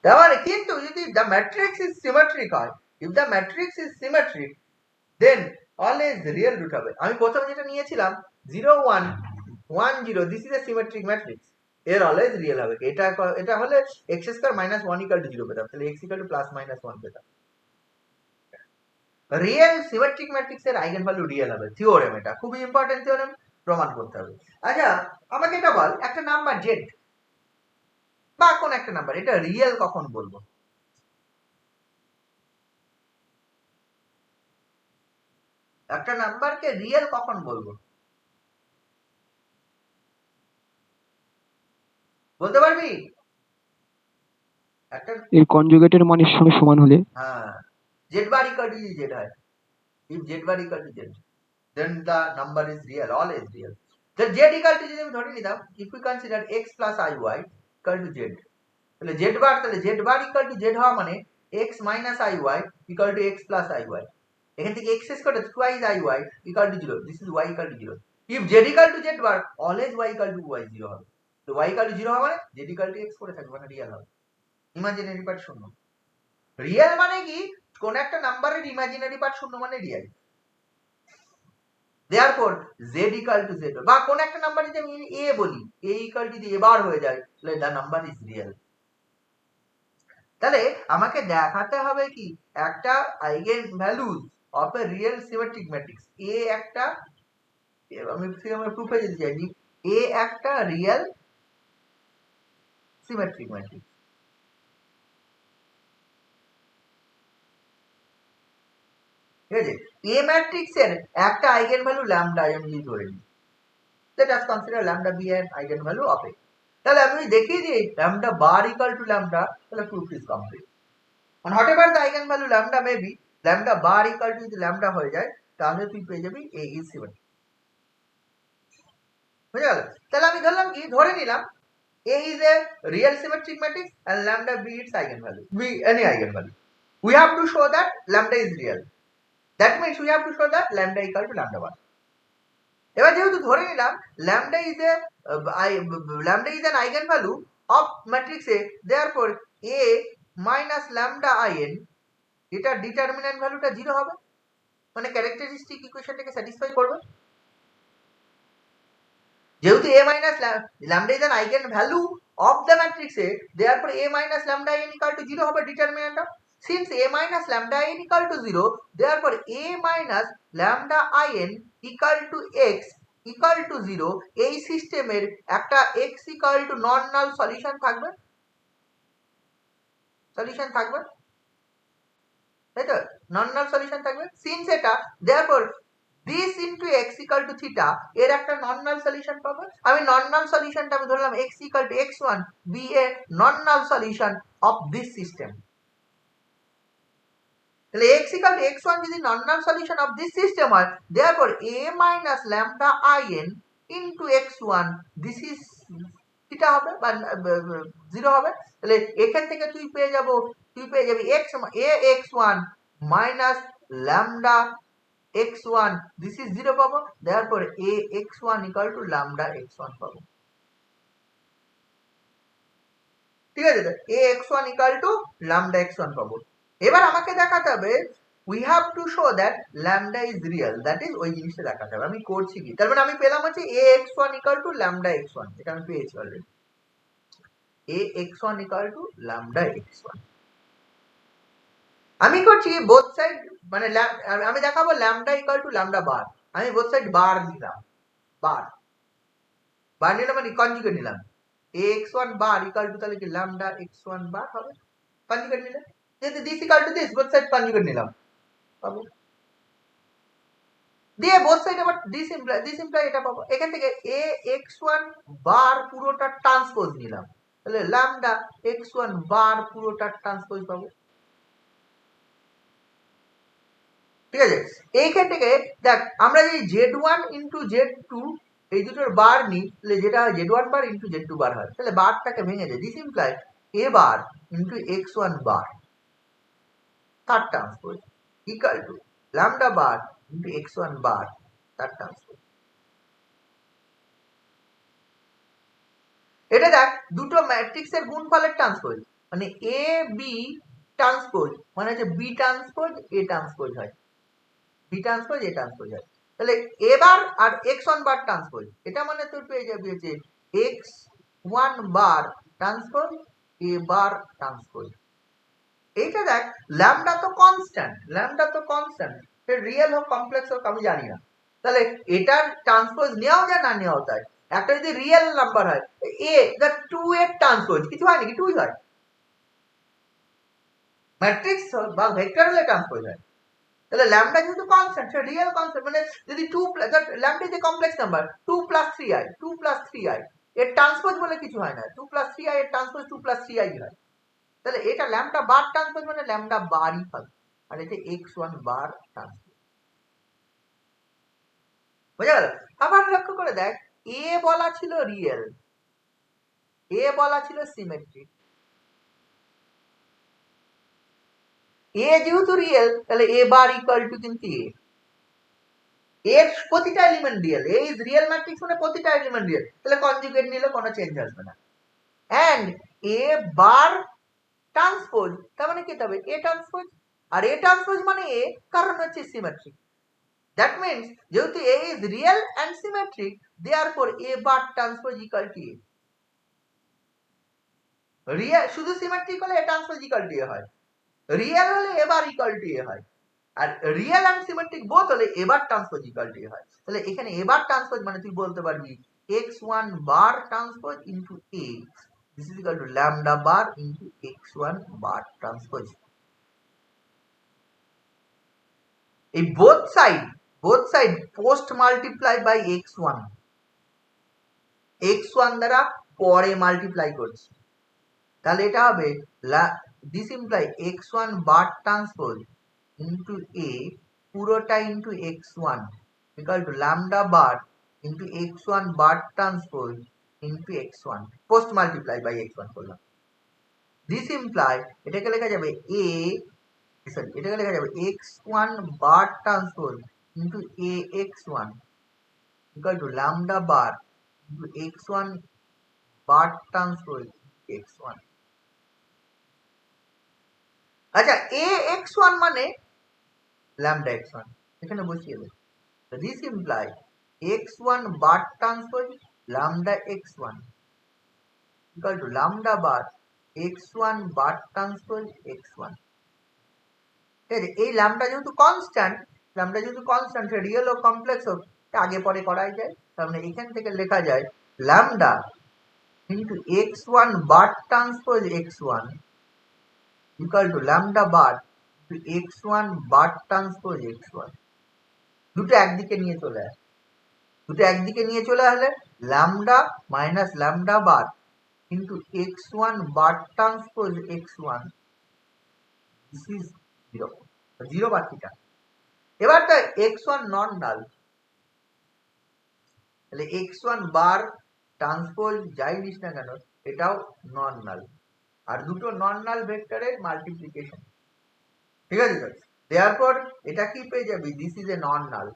তার মানে কিন্তু যদি দ্য ম্যাট্রিক্স ইজ সিমেট্রিক হয়, if the matrix is symmetric then always real root হবে। আমি প্রথমে যেটা নিয়েছিলাম 0 1 1 0, this is a symmetric matrix, এর অলওয়েজ রিয়েল হবে। এটা হলে x square minus 1 equal to 0 পেতাম, তাহলে x equal to plus minus 1 পেতাম। রিয়েল সিমেট্রিক ম্যাট্রিক্সের আইগেন ভ্যালু রিয়েল হবে, থিওরেম, এটা খুবই ইম্পর্টেন্ট থিওরেম, প্রমাণ করতে হবে। আচ্ছা আমাকে এটা বল, একটা নাম্বার z বা কোন একটা নাম্বার, এটা রিয়েল কখন বলবো? একটা নাম্বারকে রিয়েল কখন বলবো বলতে পারবি? একটা এর কনজুগেটের মানের সঙ্গে সমান হলে, হ্যাঁ, z bar equal to z হয়, if z bar equal to z then the number is real, always real. then z equal to, যদি আমি ধরে নিলাম if we consider x plus iy equal to z, তাহলে z bar equal to z হওয়া মানে x minus iy equal to x plus iy, এখান থেকে x square twice iy equal to 0, this is y equal to 0. if z equal to z bar, always y equal to y 0 হবে, তো y equal to 0 হওয়া মানে z equal to x করে থাকবে, মানে real হবে। ইমাজিনারি পার্ট শূন্য, real মানে কি, কোন একটা নাম্বারের ইমাজিনারি পার্ট শূন্য মানে real. Therefore z equal to z, বা কোন একটা নাম্বার যদি আমি a বলি, a equal to যদি a বার হয়ে যায়, তাহলে the number is real। তাহলে আমাকে দেখাতে হবে কি, একটা eigen values of a real symmetric matrix, a একটা, আমি প্রুফে যেতে চাইছি, a একটা রিয়েল সিমেট্রিক ম্যাট্রিক্স। ঠিক আছে, a ম্যাট্রিক্সের একটা আইগেন ভ্যালু ল্যামডা আমি যদি ধরে নিই, let us consider lambda be an eigenvalue of a, তাহলে আমি দেখিয়ে দিই lambda bar equal to lambda, তাহলে proof is complete। and whatever the eigenvalue lambda may be, lambda bar equal to যদি lambda হয়ে যায়, তাহলে তুই পেয়ে যাবি a is symmetric। বুঝে গেল? তাহলে আমি ধরলাম কি, ধরে নিলাম a is a real symmetric matrix and lambda be its eigenvalue, be any eigenvalue, we have to show that lambda is real, that means we have to show that lambda equal to lambda 1। এবার যেহেতু ধরে নিলাম lambda is an eigenvalue of matrix A, therefore A minus lambda in, এটা determinant ভ্যালুটা 0 হবে, মানে characteristic ইকুয়েশনটাকে satisfy করবে। যেহেতু A minus lambda is an eigenvalue of the matrix A, therefore A minus lambda in equal to 0 হবে determinant of, since A minus lambda in equal to 0, therefore A minus lambda in equal to x equal to 0, এই সিস্টেমের একটা x equal to non null solution থাকবে, তাই তো, নন null solution থাকবে। Since এটা therefore this into x equal to theta এর একটা নন নাল সলিউশন পাবো। আমি নন নাল সলিউশনটা আমি ধরলাম x equal to x1 be a non null solution of this system. তাহলে x equal to x1 যদি non null solution of this system হয়, therefore a minus lambda in into x1 this is theta হবে বা 0 হবে। তাহলে এখান থেকে তুই পেয়ে যাবি x1 minus lambda x1 this is 0 পাবো, therefore a x1 equal to lambda x1 পাবো। ঠিক আছে, a x1 equal to lambda x1 পাবো। এবার আমাকে দেখাতে হবে we have to show that lambda is real, that is ওই জিনিসটা দেখাতে হবে। আমি করছি কি, তার মানে আমি পেলাম হচ্ছে a x1 equal to lambda x1, এটা আমি পেয়েছি already. a x1 equal to lambda x1 আমি করছি বোথ সাইড, মানে আমি দেখাবো lambda equal to lambda বার। আমি বোথ সাইড বার নিলাম, বার নিলাম মানে কনজুগেট নিলাম। a x1 bar equal to তাহলে কি lambda x1 বার হবে কনজুগেট নিলে। যেহেতু this equal to this both side conjugate নিলাম পাবো, দিয়ে বোথ সাইড আবার দিস ইমপ্লাই এটা পাবো। এখান থেকে a x1 বার পুরোটা ট্রান্সপোজ নিলাম, তাহলে lambda x1 বার পুরোটা ট্রান্সপোজ পাবো। ঠিক আছে, এইখান থেকে দেখ আমরা যদি z1 ইনটু z2 এই দুটোর বার নিই, তাহলে যেটা হয় z1 বার ইনটু z2 বার হয়, তাহলে বারটাকে ভেঙে যায়। This imply a bar into x1 বার তার ট্রান্সপোজ ইকুয়াল টু lambda বার ইনটু x1 বার তার ট্রান্সপোজ। এটা দেখ দুটো ম্যাট্রিক্সের গুণফলের ট্রান্সপোজ, মানে এ বি ট্রান্সপোজ মানে হচ্ছে বি ট্রান্সপোজ এ ট্রান্সপোজ হয়, বি ট্রান্সপোজ এ ট্রান্সপোজ হয়। তাহলে এ বার আর x1 বার ট্রান্সপোজ, এটা মানে তোর পেয়ে যাবে যে x1 বার ট্রান্সপোজ এ বার ট্রান্সপোজ। এইটা দেখ ল্যামডা তো কনস্ট্যান্ট, রিয়েল হোক কমপ্লেক্স হোক আমি জানি না, তাহলে এটার ট্রান্সপোজ নেওয়াও যায় না নেওয়াও যায়। একটা যদি রিয়েল নাম্বার হয় a দ্য 2 এর ট্রান্সপোজ কিছু হয় নাকি, 2 হয়। ম্যাট্রিক্স বা ভেক্টর হলে ট্রান্সপোজ হয়। তাহলে ল্যামডা যেহেতু কনস্ট্যান্ট, সে রিয়েল কনস্ট্যান্ট, মানে যদি 2 ল্যামডা যে কমপ্লেক্স নাম্বার 2 + 3i এর ট্রান্সপোজ বলে কিছু হয় না, 2 + 3i এর ট্রান্সপোজ 2 + 3i হয়। তাহলে এটা ল্যামডা বার ট্রান্সপোজ মানে ল্যামডা বারই হবে, আর এটা x1 বার ট্রান্সপোজ। বুঝা গেল? আবার লক্ষ্য করে দেখ a বলা ছিল রিয়েল, a বলা ছিল সিমেট্রিক। a যেহেতু রিয়েল তাহলে a বার ইকুয়াল টু কিন্তু a, এর প্রতিটা element real, a is real matrix মানে প্রতিটা এলিমেন্ট রিয়েল, তাহলে কনজুগেট নিলে কোনো চেঞ্জ আসবে না। এন্ড a বার ট্রান্সপোজ তার মানে কি হবে a ট্রান্সপোজ, আর a ট্রান্সপোজ মানে a কারণ হচ্ছে সিমেট্রিক। দ্যাট মিন্স যেহেতু a is real and symmetric, therefore a bar transpose equal to a। Real শুধু সিমেট্রিক হলে a transpose equal to a হয়, রিয়েল হলে a bar equal to a হয়, আর রিয়েল এন্ড সিমেট্রিক বোথ হলে a bar transpose equal to a হয়। তাহলে এখানে a বার ট্রান্সপোজ মানে তুই বলতে পারবি x1 bar transpose into a this is equal to lambda bar into x1 bar transpose. এই both side post multiply by x1 দ্বারা পরে মাল্টিপ্লাই করছি, তাহলে এটা হবে this imply x1 bar transpose into a পুরোটা into x1 equal to lambda bar into x1 bar transpose into x1 post multiply by x1 করলাম। this imply এটাকে লেখা যাবে এটাকে লেখা যাবে x1 bar transpose into ax1 equal to lambda bar into x1 bar transpose x1। আচ্ছা ax1 মানে lambda x1 এখানে বসিয়ে দেব। this imply x1 bar transpose lambda x1 equal to lambda bar x1 bar transpose x1। এই lambda যেহেতু constant real ও complex হোক আগে পরে করাই যায়, তার মানে এখান থেকে লেখা যায় lambda into x1 bar transpose x1 equal to lambda bar x1 bar transpose x1 দুটো একদিকে নিয়ে চলে আসে, দুটো একদিকে নিয়ে চলে আসলে ল্যামডা মাইনাস ল্যামডা বার কিন্তু x1 bar transpose x1 this is 0 0 bar theta. এবার তো x1 নন নাল, তাহলে x1 বার ট্রান্সপোজ যাই নিস না কেন এটাও নন নাল, আর দুটো নন নাল ভেক্টরের মাল্টিপ্লিকেশন, ঠিক আছে স্যার? দেয়ারপর এটা কি পেয়ে যাবি, দিস ইজ এ নন নাল,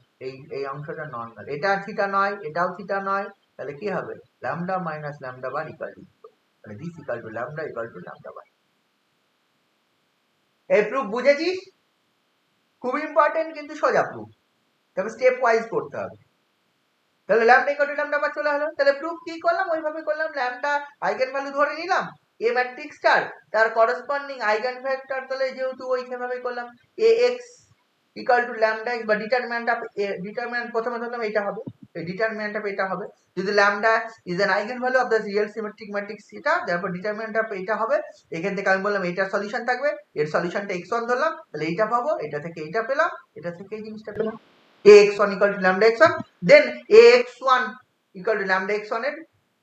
এই অংশটা নন নাল, এটা থিটা নয় এটাও থিটা নয়, তাহলে কি হবে lambda minus lambda bar equal to, মানে this equal to lambda equal to lambda bar. এই প্রুফ বুঝেছিস? খুব ইম্পর্টেন্ট কিন্তু সোজা প্রুফ, তবে স্টেপ ওয়াইজ করতে হবে। তাহলে ল্যামডা ইকুয়াল টু ল্যামডা বার চলে হলো, তাহলে প্রুফ কি করলাম ওইভাবে করলাম, ল্যামডা আইগেন ভ্যালু ধরে নিলাম এ ম্যাট্রিক্সটার, তার করেসপন্ডিং আইগেন ভেক্টর তাহলে যেহেতু ওইভাবে করলাম এ এক্স ইকুয়াল টু ল্যামডা বা ডিটারমিন্যান্ট অফ ডিটারমিন্যান্ট প্রথমে ধরলাম এটা হবে, এই ডিটারমিন্যান্ট অফ এটা হবে যদি lambda is an eigen value of the real symmetric matrix এটা, তারপর ডিটারমিন্যান্ট অফ এটা হবে, এখান থেকে আমি বললাম এটার সলিউশন থাকবে, এর সলিউশনটা x1 ধরলাম তাহলে এইটা পাবো, এটা থেকে এইটা পেলাম, এটা থেকে এই জিনিসটা পেলাম ax1 equal to lambda x1, then ax1 equal to lambda x1 এর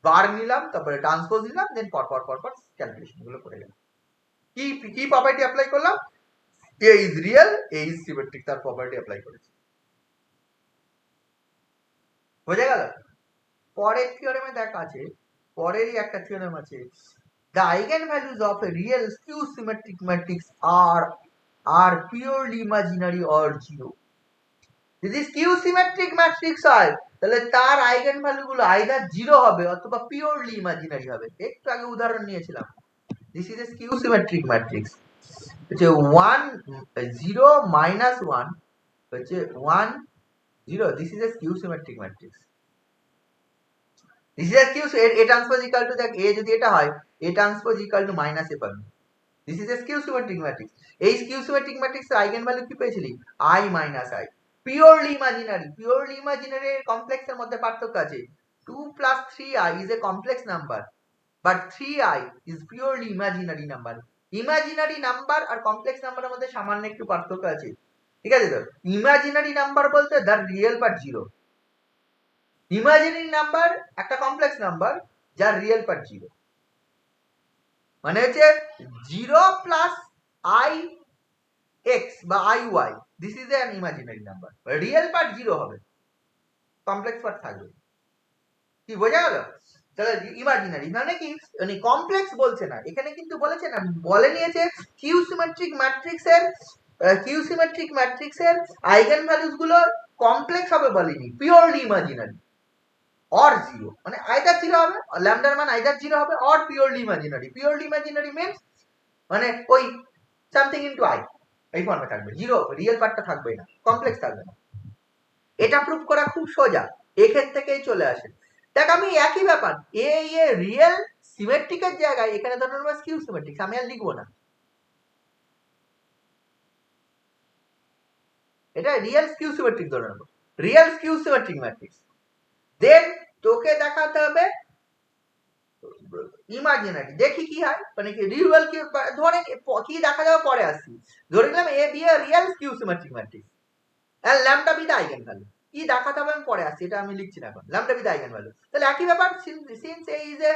বার নিলাম, তারপরে ট্রান্সপোজ নিলাম, দেন পর ক্যালকুলেশন গুলো করে গেলাম। কি প্রপার্টি অ্যাপ্লাই করলাম, a is real, a is symmetric, তার প্রপার্টি অ্যাপ্লাই করেছি, বোঝা গেল? পরের থিওরেমে দেখা আছে, পরেরই একটা থিওরেম আছে, the eigenvalues of a real skew symmetric matrix are purely imaginary or zero. যদি স্কিউ সিমেট্রিক ম্যাট্রিক্স হয় তাহলে তার আইগেন ভ্যালু গুলো আইদার 0 হবে অথবা পিওরলি ইমাজিনারি হবে। একটু আগে উদাহরণ নিয়েছিলাম, this is a skew symmetric matrix, হচ্ছে 1 0 মাইনাস 1 হচ্ছে 1 0, this is a skew symmetric matrix, this is a skew, A transpose equal to, দেখ এ যদি এটা হয় A transpose equal to minus A পাবি, this is a skew symmetric matrix. এই skew symmetric matrix এর আইগেন ভ্যালু কি পেয়েছিলি, i minus i, purely imaginary complex এর মধ্যে পার্থক্য আছে, 2 plus 3i is a complex number but 3i is purely imaginary number, imaginary number আর complex নাম্বারের মধ্যে সামান্য একটু পার্থক্য আছে, ঠিক আছে? তো ইমাজিনারি নাম্বার বলতে that real part 0, imaginary number একটা কমপ্লেক্স নাম্বার যার রিয়েল পার্ট 0, মানে হচ্ছে 0 প্লাস i x বা iy, this is an imaginary number, real part 0 হবে, কমপ্লেক্স পার্ট থাকবে, কি বোঝা গেল? তাহলে ইমাজিনারি মানে কি, মানে কমপ্লেক্স বলছে না এখানে, কিন্তু বলেছে না, বলে নিয়েছে কিউ সিমেট্রিক ম্যাট্রিক্সের আইগেন ভ্যালুস গুলো কমপ্লেক্স হবে বলেনি, পিওরলি ইমাজিনারি অর 0, মানে আইদার 0 হবে, ল্যামডার মান আইদার 0 হবে অর পিওরলি ইমাজিনারি মিন্স মানে ওই সামথিং ইনটু i এই ফর্মে থাকবে, 0 রিয়েল পার্টটা থাকবে না, কমপ্লেক্স থাকবে না। এটা প্রুফ করা খুব সোজা, এখান থেকেই চলে আসে। দেখ আমি একই ব্যাপার, এ রিয়েল সিমেট্রিকের জায়গায় এখানে ধরে নেবো স্কিউ সিমেট্রিক, আমি আর লিখবো না, এটা রিয়েল স্কিউ সিমেট্রিক ধরে নেবো, রিয়েল স্কিউ সিমেট্রিক ম্যাট্রিক্স। দেন তোকে দেখাতে হবে ইমাজিনারি, দেখি কি হয়, মানে কি রিয়েল কি ধরে কি দেখা যাবে পরে আসছি, ধরে নিলাম A be a real skew symmetric matrix and lambda be the eigen value, কি দেখাতে হবে আমি পরে আসছি, এটা আমি লিখছি না এখন, lambda be the eigen value, তাহলে একই ব্যাপার, since A is a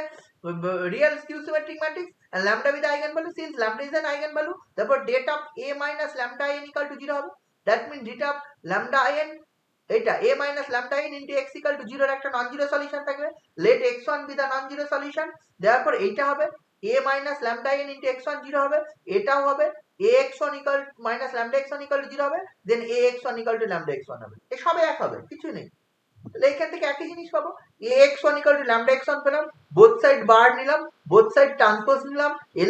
real skew symmetric matrix and lambda be the eigen value, since lambda is an eigen value therefore det of a minus lambda n equal to 0 হবে, that means det of lambda n এটা a minus lambda n into x equal to 0 এর একটা non zero solution থাকবে, let x1 be the non zero solution, therefore এইটা হবে a minus lambda n into x1 0 হবে, এটাও হবে ax1 equal minus lambda x1 equal to 0 হবে, then ax1 equal to lambda x1 হবে, এই সবে এক হবে, কিছু নেই, তাহলে এখান থেকে একই জিনিস পাবো, ax1 equal to lambda x1 পেলাম, বোথ সাইড বার নিলাম, বোথ সাইড ট্রান্সপোজ নিলাম, এ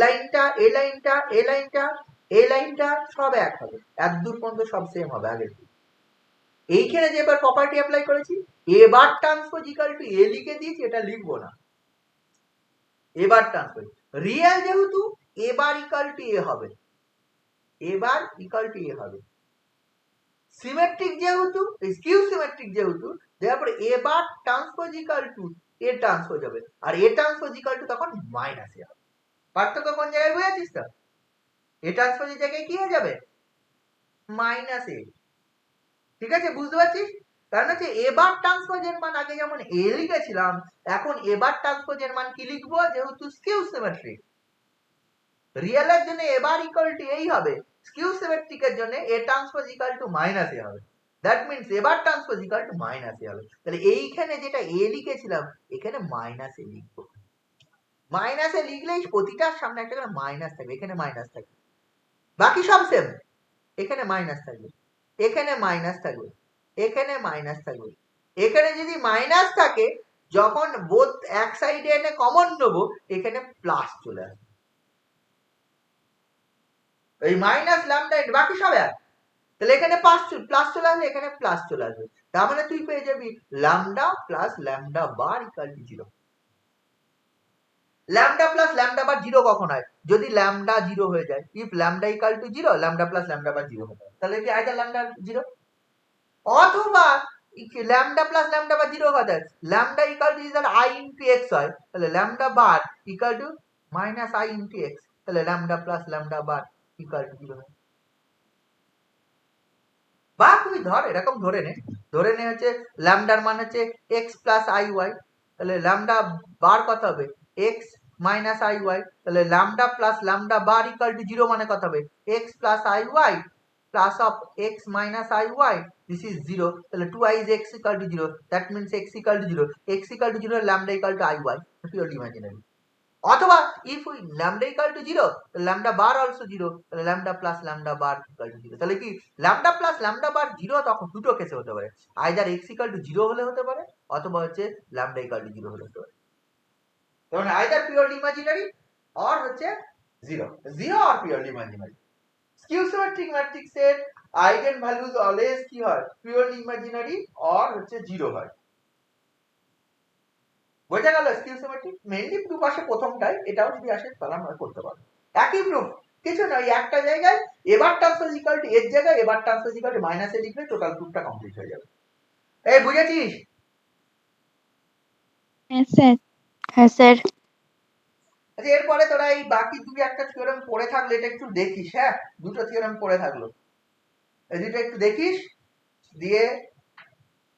লাইনটা সব এক হবে, এক দূর পর্যন্ত সব সেম হবে আগের, এইখানে যে এবার প্রপার্টি অ্যাপ্লাই করেছি এবার ট্রান্সপোজ ইকুয়াল টু এ লিখে দিয়েছি, এটা লিখবো না, এবার ট্রান্সপোজ রিয়েল যেহেতু এবার ইকুয়াল টু এ হবে, এবার ইকুয়াল টু এ হবে, সিমেট্রিক যেহেতু স্কিউ সিমেট্রিক যেহেতু, তারপর এবার ট্রান্সপোজ ইকুয়াল টু এ ট্রান্সপোজ হবে, আর এ ট্রান্সপোজ ইকুয়াল টু তখন মাইনাস এ হবে, পার্থক্য কোন জায়গায় বুঝেছিস তো, এ ট্রান্সপোজের জায়গায় কি হয়ে যাবে মাইনাস এ। ঠিক আছে, বুঝতে পারছিস? কারণ হচ্ছে এবার ট্রান্সপোজের মান আগে যেমন এ লিখেছিলাম, এখন এবার ট্রান্সপোজের মান কি লিখবো, যেহেতু স্কিউ সিমেট্রিক। রিয়েলের জন্য এবার ইকুয়াল টু এই হবে, স্কিউ সিমেট্রিকের জন্য A transpose equal to minus A হবে। দ্যাট মিন্স এবার transpose equal to minus A হবে। তাহলে এইখানে যেটা এ লিখেছিলাম এখানে মাইনাস এ লিখবো। মাইনাস এ লিখলেই প্রতিটার সামনে একটা করে মাইনাস থাকবে, এখানে মাইনাস থাকবে, বাকি সব সেম। এখানে মাইনাস থাকবে, এখানে মাইনাস থাকবে, এখানে মাইনাস থাকবে। এখানে যদি মাইনাস থাকে, যখন বোথ এক সাইডে এনে কমন নেবো, এখানে প্লাস চলে আসবে। এই মাইনাস ল্যামডা বাকি সব এক। তাহলে এখানে প্লাস চলে আসবে, এখানে প্লাস চলে আসবে। তার মানে তুই পেয়ে যাবি lambda plus lambda bar equal to 0। Lambda plus lambda bar 0 কখন হয়? যদি ল্যামডা 0 হয়ে যায়। If lambda equal to 0, lambda plus lambda bar 0 হবে। তাহলে কি আইদার ল্যামডা 0 অথবা ল্যামডা প্লাস ল্যামডা বার 0 হয়ে যায়, ল্যামডা ইকুয়াল টু যদি i ইনটু x হয়, তাহলে lambda bar equal to minus i into x, তাহলে lambda plus lambda bar equal to 0 হয়। বা তুই ধর এরকম ধরে নে হচ্ছে ল্যামডার মান হচ্ছে x প্লাস আই ওয়াই, তাহলে ল্যামডা বার কত হবে, x মাইনাস আই ওয়াই, তাহলে lambda plus lambda bar equal to 0 মানে কত হবে, x plus i y plus of x minus i y, this is 0, তাহলে 2i is x equal to 0, that means x equal to 0, x equal to 0, lambda equal to iy, purely imaginary. অথবা if we lambda equal to 0, lambda bar also 0, তাহলে lambda plus lambda bar equal to 0। তাহলে কি lambda plus lambda bar 0 তখন দুটো কেসে হতে পারে, either x equal to 0 হলে হতে পারে, অথবা হচ্ছে lambda equal to 0 হলে হতে পারে। তখন either purely imaginary or হচ্ছে 0 or purely imaginary। Skew symmetric ম্যাট্রিক্সের আইগেন ভ্যালুজ অলওয়েজ কি হয়, পিওরলি ইমাজিনারি অর হচ্ছে 0 হয়। বোঝা গেল? স্কিউ সিমেট্রিক মেইনলি প্রুফ আসে প্রথমটাই, এটাও যদি আসে তাহলে আমরা করতে পারবো। একই প্রুফ, কিছু নয়, একটা জায়গায় এবার ট্রান্সপোজ ইকুয়াল টু এর জায়গায় এবার ট্রান্সপোজ ইকুয়াল টু মাইনাস এ লিখলে টোটাল প্রুফটা কমপ্লিট হয়ে যাবে। এই বুঝেছিস? হ্যাঁ স্যার। হ্যাঁ স্যার। আচ্ছা, এরপরে তোরা এই বাকি দুই একটা থিওরেম পড়ে থাকলে এটা একটু দেখিস। হ্যাঁ, দুটো থিওরেম পড়ে থাকলো, এই দুটো একটু দেখিস, দিয়ে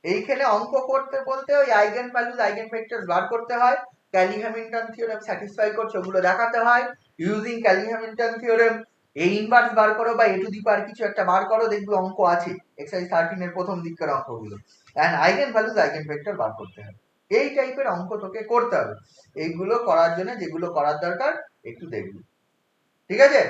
এইখানে অঙ্ক করতে বলতে ওই আইগেন ভ্যালুজ আইগেন ভেক্টরস বার করতে হয়, ক্যালি হ্যামিল্টন থিওরেম স্যাটিসফাই করছে ওগুলো দেখাতে হয়। Using Kelly Hamilton theorem A inverse বার করো বা এ টু দি পাওয়ার কিছু একটা বার করো, দেখবে অঙ্ক আছে এক্সারসাইজ 13 এর প্রথম দিকের অঙ্কগুলো। And eigenvalues eigenvector বার করতে হয়, এই টাইপের অঙ্ক তোকে করতে হবে। এইগুলো করার জন্য যেগুলো করার দরকার একটু দেখবি, ঠিক আছে?